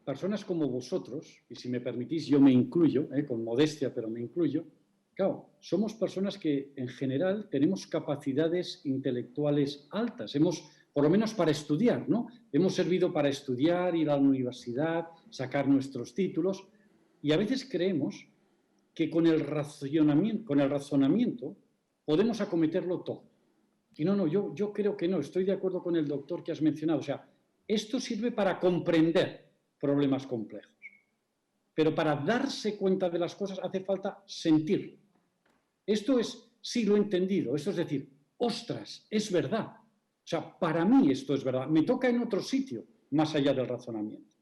personas como vosotros, y si me permitís yo me incluyo, con modestia, pero me incluyo, claro, somos personas que en general tenemos capacidades intelectuales altas, por lo menos para estudiar, ¿no? Hemos servido para estudiar, ir a la universidad, sacar nuestros títulos, y a veces creemos que con el razonamiento podemos acometerlo todo. Y no, yo creo que no, estoy de acuerdo con el doctor que has mencionado. O sea, esto sirve para comprender problemas complejos. Pero para darse cuenta de las cosas hace falta sentirlo. Esto es, sí, lo he entendido. Esto es decir, ostras, es verdad. O sea, para mí esto es verdad. Me toca en otro sitio, más allá del razonamiento.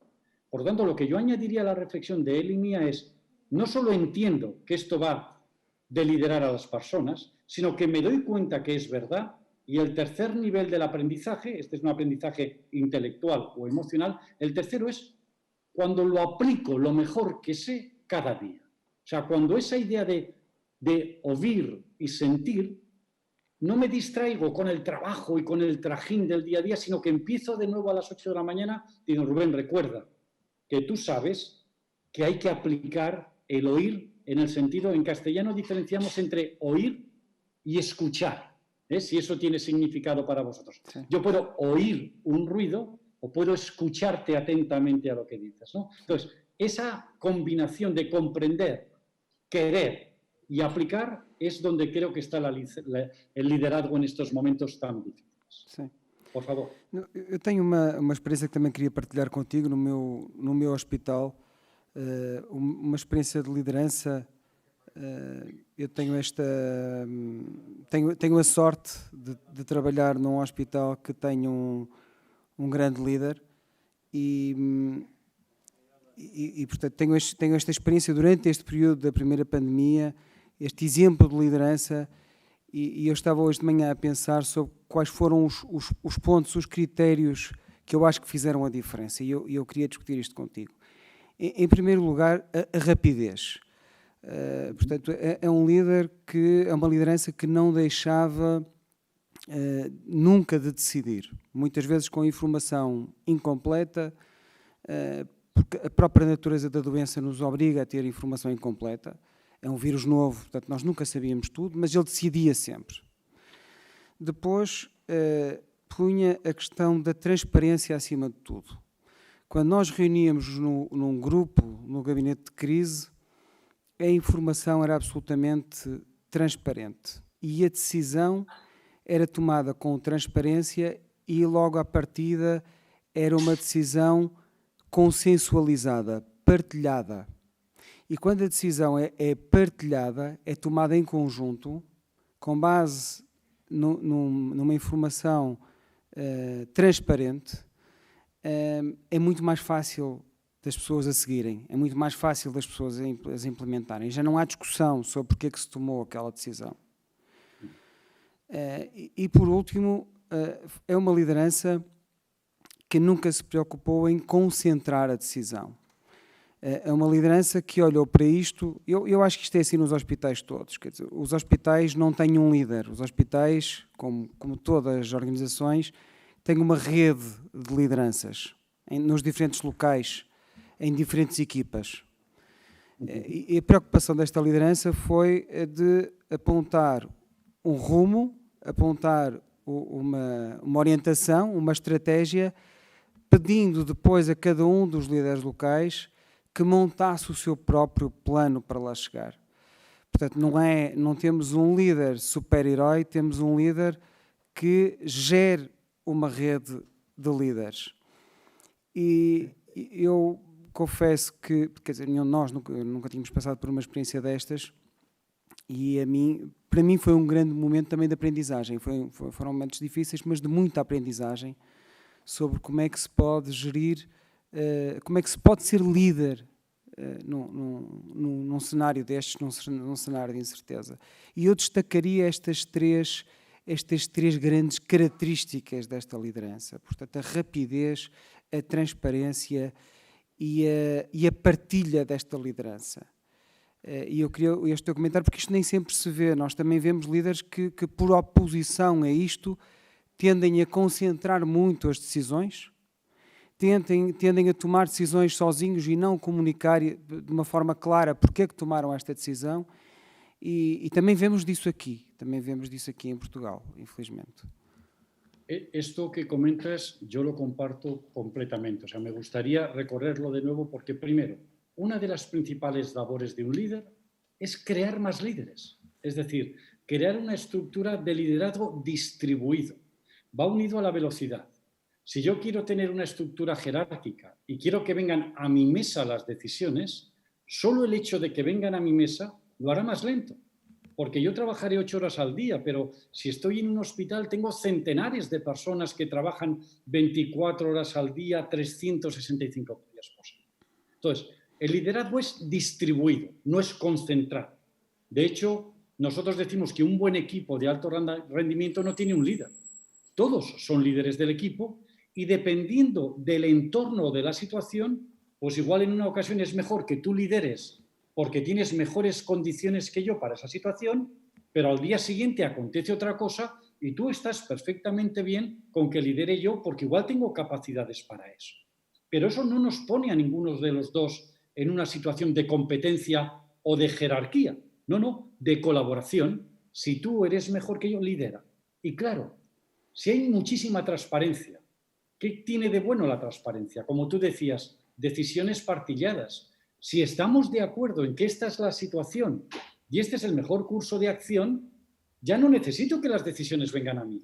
Por lo tanto, lo que yo añadiría a la reflexión de él y mía es, no solo entiendo que esto va de liderar a las personas, sino que me doy cuenta que es verdad. Y el tercer nivel del aprendizaje, este es un aprendizaje intelectual o emocional, el tercero es cuando lo aplico lo mejor que sé cada día. O sea, cuando esa idea de oír y sentir, no me distraigo con el trabajo y con el trajín del día a día, sino que empiezo de nuevo a las 8 de la mañana y digo, Rubén, recuerda que tú sabes que hay que aplicar el oír en el sentido, en castellano diferenciamos entre oír y escuchar, si eso tiene significado para vosotros. Sí. Yo puedo oír un ruido o puedo escucharte atentamente a lo que dices, ¿no? Entonces, esa combinación de comprender, querer y aplicar es donde creo que está el liderazgo en estos momentos tan difíciles. Sim. Por favor. Eu tenho uma experiência que também queria partilhar contigo no meu hospital, uma experiência de liderança. Eu tenho tenho a sorte de trabalhar num hospital que tem um grande líder e portanto, tenho esta experiência durante este período da primeira pandemia, este exemplo de liderança, e eu estava hoje de manhã a pensar sobre quais foram os pontos, os critérios que eu acho que fizeram a diferença, e eu queria discutir isto contigo. Em primeiro lugar, a rapidez. Portanto, é um líder que é uma liderança que não deixava nunca de decidir, muitas vezes com informação incompleta, porque a própria natureza da doença nos obriga a ter informação incompleta. É um vírus novo, portanto nós nunca sabíamos tudo, mas ele decidia sempre. Depois punha a questão da transparência acima de tudo. Quando nós reuníamos num grupo, no gabinete de crise, a informação era absolutamente transparente e a decisão era tomada com transparência e logo à partida era uma decisão consensualizada, partilhada. E quando a decisão é partilhada, é tomada em conjunto, com base numa informação transparente, é muito mais fácil das pessoas a seguirem, é muito mais fácil das pessoas a implementarem. Já não há discussão sobre porque é que se tomou aquela decisão. E por último, é uma liderança que nunca se preocupou em concentrar a decisão. É uma liderança que olhou para isto. Eu acho que isto é assim nos hospitais todos. Quer dizer, os hospitais não têm um líder. Os hospitais, como todas as organizações, têm uma rede de lideranças nos diferentes locais, em diferentes equipas. E a preocupação desta liderança foi de apontar um rumo, apontar uma orientação, uma estratégia, pedindo depois a cada um dos líderes locais que montasse o seu próprio plano para lá chegar. Portanto, não temos um líder super-herói, temos um líder que gere uma rede de líderes. E eu confesso que, quer dizer, nós nunca tínhamos passado por uma experiência destas, e para mim foi um grande momento também de aprendizagem. Foram momentos difíceis, mas de muita aprendizagem sobre como é que se pode gerir, como é que se pode ser líder num cenário destes, num cenário de incerteza. E eu destacaria estas três grandes características desta liderança. Portanto, a rapidez, a transparência e a partilha desta liderança. E eu queria este teu comentário, porque isto nem sempre se vê. Nós também vemos líderes que por oposição a isto, tendem a concentrar muito as decisões, tendem a tomar decisões sozinhos e não comunicar de uma forma clara porque é que tomaram esta decisão, e também vemos disso aqui em Portugal, infelizmente. Esto que comentas yo lo comparto completamente, o sea, me gustaría recorrerlo de nuevo porque primero, una de las principales labores de un líder es crear más líderes, es decir, crear una estructura de liderazgo distribuido. Va unido a la velocidad. Si yo quiero tener una estructura jerárquica y quiero que vengan a mi mesa las decisiones, solo el hecho de que vengan a mi mesa lo hará más lento. Porque yo trabajaré 8 horas al día, pero si estoy en un hospital tengo centenares de personas que trabajan 24 horas al día, 365 días por semana. Entonces, el liderazgo es distribuido, no es concentrado. De hecho, nosotros decimos que un buen equipo de alto rendimiento no tiene un líder. Todos son líderes del equipo y dependiendo del entorno o de la situación, pues igual en una ocasión es mejor que tú lideres porque tienes mejores condiciones que yo para esa situación, pero al día siguiente acontece otra cosa y tú estás perfectamente bien con que lidere yo porque igual tengo capacidades para eso. Pero eso no nos pone a ninguno de los dos en una situación de competencia o de jerarquía. No, de colaboración. Si tú eres mejor que yo, lidera. Y claro, si hay muchísima transparencia ¿Qué tiene de bueno la transparencia? Como tú decías, decisiones partilladas. Si estamos de acuerdo en que esta es la situación y este es el mejor curso de acción, ya no necesito que las decisiones vengan a mí.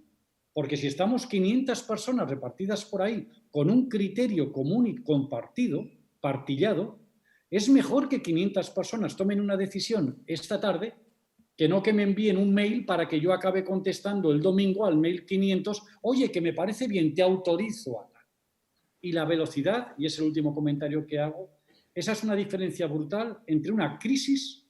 Porque si estamos 500 personas repartidas por ahí con un criterio común y compartido, partillado, es mejor que 500 personas tomen una decisión esta tarde que no que me envíen un mail para que yo acabe contestando el domingo al mail 500, oye, que me parece bien, te autorizo a tal. Y la velocidad, y es el último comentario que hago, esa es una diferencia brutal entre una crisis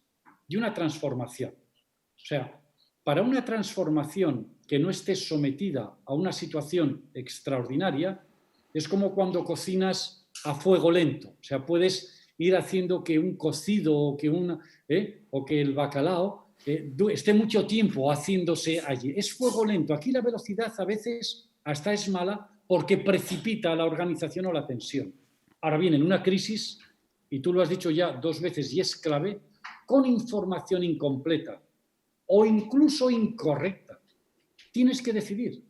y una transformación. O sea, para una transformación que no esté sometida a una situación extraordinaria, es como cuando cocinas a fuego lento. O sea, puedes ir haciendo que un cocido o que el bacalao esté mucho tiempo haciéndose allí. Es fuego lento. Aquí la velocidad a veces hasta es mala porque precipita la organización o la tensión. Ahora bien, en una crisis, y tú lo has dicho ya 2 veces y es clave, con información incompleta o incluso incorrecta, tienes que decidir.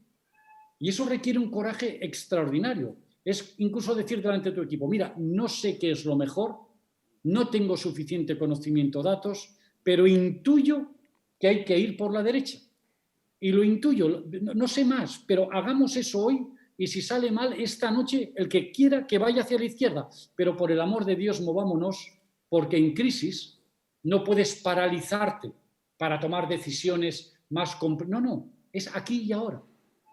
Y eso requiere un coraje extraordinario. Es incluso decir delante de tu equipo, mira, no sé qué es lo mejor, no tengo suficiente conocimiento de datos, pero intuyo que hay que ir por la derecha. Y lo intuyo, no sé más, pero hagamos eso hoy y si sale mal, esta noche el que quiera que vaya hacia la izquierda. Pero por el amor de Dios, movámonos, porque en crisis no puedes paralizarte para tomar decisiones más... No, es aquí y ahora.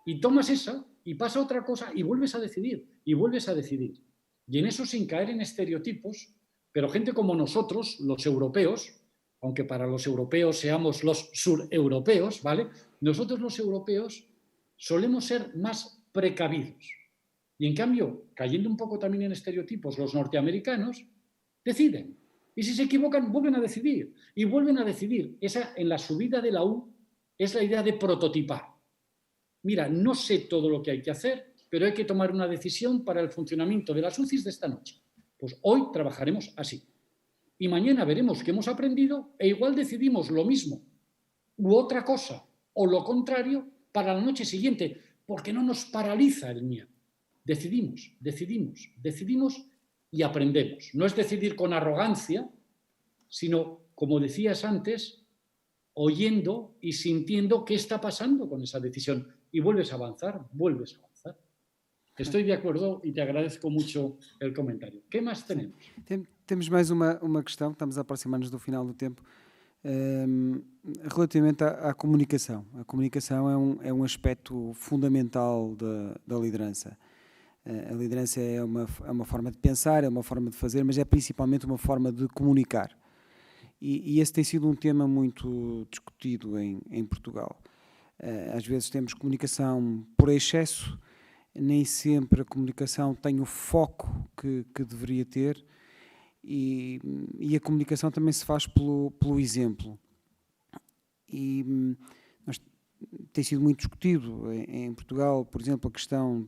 Y tomas esa y pasa otra cosa y vuelves a decidir, y vuelves a decidir. Y en eso sin caer en estereotipos, pero gente como nosotros, los europeos, aunque para los europeos seamos los sureuropeos, ¿vale? Nosotros los europeos solemos ser más precavidos. Y en cambio, cayendo un poco también en estereotipos, los norteamericanos deciden. Y si se equivocan, vuelven a decidir. Y vuelven a decidir. Esa, en la subida de la U, es la idea de prototipar. Mira, no sé todo lo que hay que hacer, pero hay que tomar una decisión para el funcionamiento de las UCIs de esta noche. Pues hoy trabajaremos así. Y mañana veremos qué hemos aprendido e igual decidimos lo mismo u otra cosa o lo contrario para la noche siguiente, porque no nos paraliza el miedo. Decidimos, decidimos, decidimos y aprendemos. No es decidir con arrogancia, sino, como decías antes, oyendo y sintiendo qué está pasando con esa decisión. Y vuelves a avanzar, vuelves a avanzar. Estoy de acordo e te agradezco mucho el comentario. Que máis tenemos? Temos mais uma questão, estamos a aproximar-nos do final do tempo, relativamente à comunicação. A comunicação é um aspecto fundamental da liderança. A liderança é uma forma de pensar, é uma forma de fazer, mas é principalmente uma forma de comunicar. E esse tem sido um tema muito discutido em Portugal. Às vezes temos comunicação por excesso, nem sempre a comunicação tem o foco que deveria ter e a comunicação também se faz pelo exemplo. E tem sido muito discutido em Portugal, por exemplo, a questão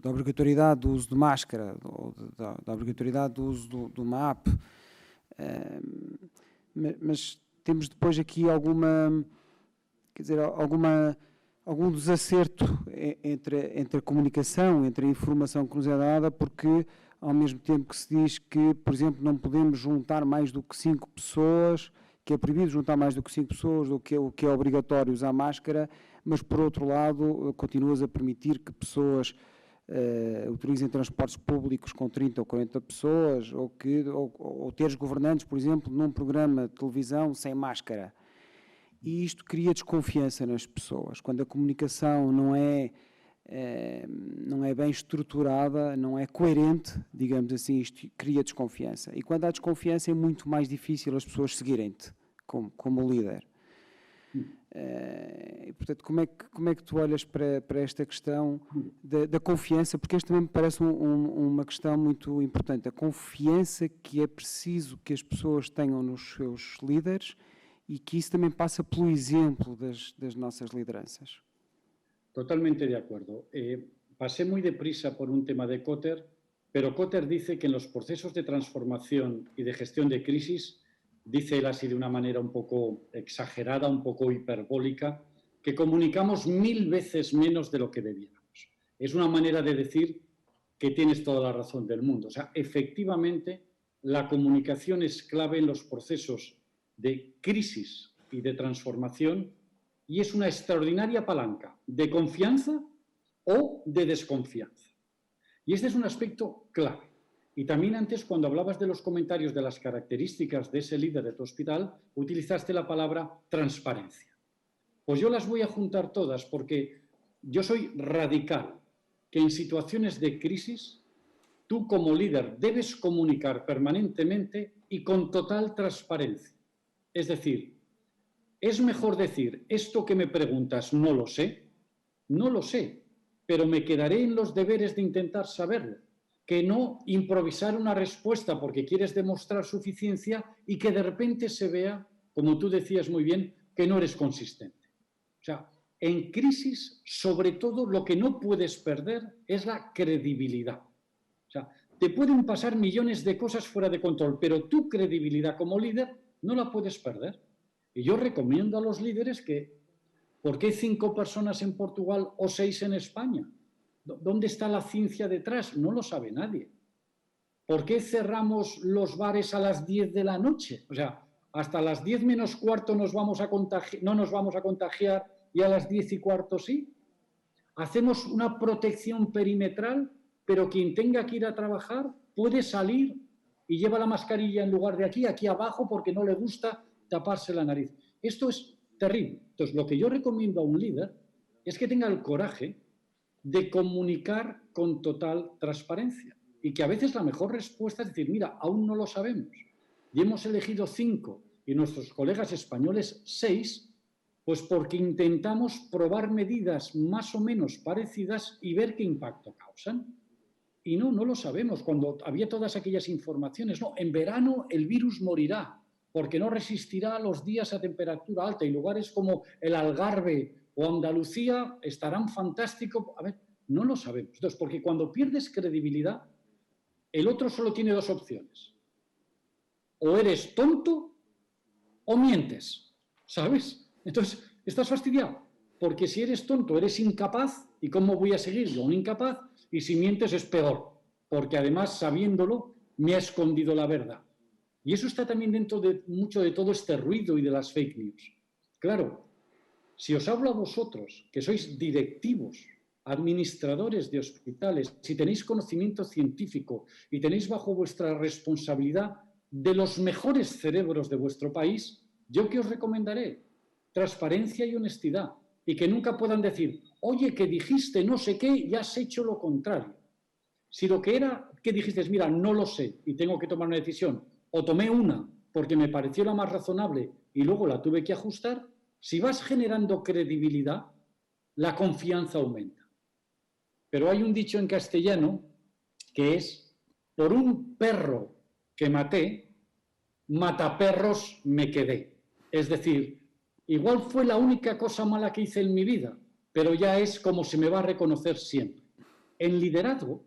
da obrigatoriedade do uso de máscara ou da obrigatoriedade do uso de uma app. Mas temos depois aqui algum desacerto entre a comunicação, entre a informação que nos é dada, porque ao mesmo tempo que se diz que, por exemplo, não podemos juntar mais do que 5 pessoas, que é proibido juntar mais do que 5 pessoas, ou que é obrigatório usar máscara, mas por outro lado continuas a permitir que pessoas utilizem transportes públicos com 30 ou 40 pessoas, ou teres governantes, por exemplo, num programa de televisão sem máscara. E isto cria desconfiança nas pessoas. Quando a comunicação não é bem estruturada, não é coerente, digamos assim, isto cria desconfiança. E quando há desconfiança é muito mais difícil as pessoas seguirem-te como líder. E, portanto, como é que tu olhas para esta questão da confiança? Porque este também me parece uma questão muito importante. A confiança que é preciso que as pessoas tenham nos seus líderes e que isso também passa pelo exemplo das nossas lideranças. Totalmente de acuerdo. Pasé muy deprisa por un tema de Kotter, pero Kotter dice que en los procesos de transformación y de gestión de crisis, dice él así de una manera un poco exagerada, un poco hiperbólica, que comunicamos 1000 veces menos de lo que debiéramos. es una manera de decir que tienes toda la razón del mundo. O sea, efectivamente, la comunicación es clave en los procesos de crisis y de transformación y es una extraordinaria palanca de confianza o de desconfianza. Y este es un aspecto clave. Y también antes, cuando hablabas de los comentarios de las características de ese líder de tu hospital, utilizaste la palabra transparencia. Pues yo las voy a juntar todas porque yo soy radical, que en situaciones de crisis tú como líder debes comunicar permanentemente y con total transparencia. Es decir, es mejor decir, esto que me preguntas no lo sé, pero me quedaré en los deberes de intentar saberlo, que no improvisar una respuesta porque quieres demostrar suficiencia y que de repente se vea, como tú decías muy bien, que no eres consistente. O sea, en crisis, sobre todo, lo que no puedes perder es la credibilidad. O sea, te pueden pasar millones de cosas fuera de control, pero tu credibilidad como líder no la puedes perder. Y yo recomiendo a los líderes que, ¿por qué 5 personas en Portugal o 6 en España? ¿Dónde está la ciencia detrás? No lo sabe nadie. ¿Por qué cerramos los bares a las 10 de la noche? O sea, hasta las 10 menos cuarto no nos vamos a contagiar y a las 10 y cuarto sí. Hacemos una protección perimetral, pero quien tenga que ir a trabajar puede salir y lleva la mascarilla en lugar de aquí abajo, porque no le gusta taparse la nariz. Esto es terrible. Entonces, lo que yo recomiendo a un líder es que tenga el coraje de comunicar con total transparencia y que a veces la mejor respuesta es decir, mira, aún no lo sabemos y hemos elegido 5 y nuestros colegas españoles 6, pues porque intentamos probar medidas más o menos parecidas y ver qué impacto causan. Y no lo sabemos. Cuando había todas aquellas informaciones, no, en verano el virus morirá porque no resistirá a los días a temperatura alta y lugares como el Algarve o Andalucía estarán fantásticos. A ver, no lo sabemos. Entonces, porque cuando pierdes credibilidad, el otro solo tiene 2 opciones. O eres tonto o mientes, ¿sabes? Entonces, estás fastidiado. Porque si eres tonto, eres incapaz. ¿Y cómo voy a seguir yo un incapaz? Y si mientes es peor. Porque además, sabiéndolo, me ha escondido la verdad. Y eso está también dentro de mucho de todo este ruido y de las fake news. Claro, si os hablo a vosotros, que sois directivos, administradores de hospitales, si tenéis conocimiento científico y tenéis bajo vuestra responsabilidad de los mejores cerebros de vuestro país, ¿yo qué os recomendaré? Transparencia y honestidad. Y que nunca puedan decir, oye, que dijiste no sé qué y has hecho lo contrario. Si lo que era que dijiste es, mira, no lo sé y tengo que tomar una decisión, o tomé una porque me pareció la más razonable y luego la tuve que ajustar, si vas generando credibilidad, la confianza aumenta. Pero hay un dicho en castellano que es, por un perro que maté, mataperros me quedé. Es decir, igual fue la única cosa mala que hice en mi vida, pero ya es como se me va a reconocer siempre. En liderazgo,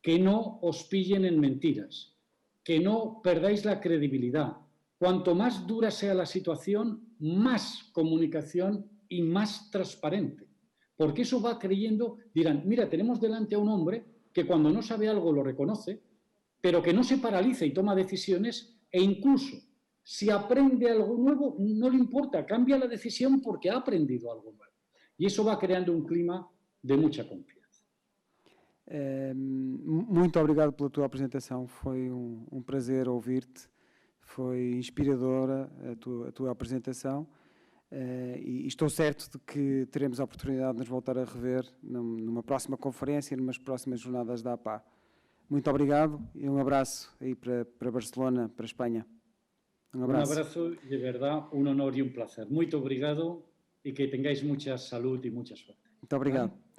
que no os pillen en mentiras, que no perdáis la credibilidad. Cuanto más dura sea la situación, más comunicación y más transparente. Porque eso va creyendo, dirán, mira, tenemos delante a un hombre que cuando no sabe algo lo reconoce, pero que no se paraliza y toma decisiones e incluso si aprende algo nuevo, no le importa, cambia la decisión porque ha aprendido algo nuevo. Y eso va creando un clima de mucha confianza. Muito obrigado pela tua apresentação, foi um prazer ouvir-te, foi inspiradora a tua apresentação e estou certo de que teremos a oportunidade de nos voltar a rever numa próxima conferência, numas próximas jornadas da APA. Muito obrigado e um abraço aí para Barcelona, para Espanha. Un abrazo y de verdad un honor y un placer. Muito obrigado y que tengáis mucha salud y mucha suerte. Muito obrigado. ¿Vale?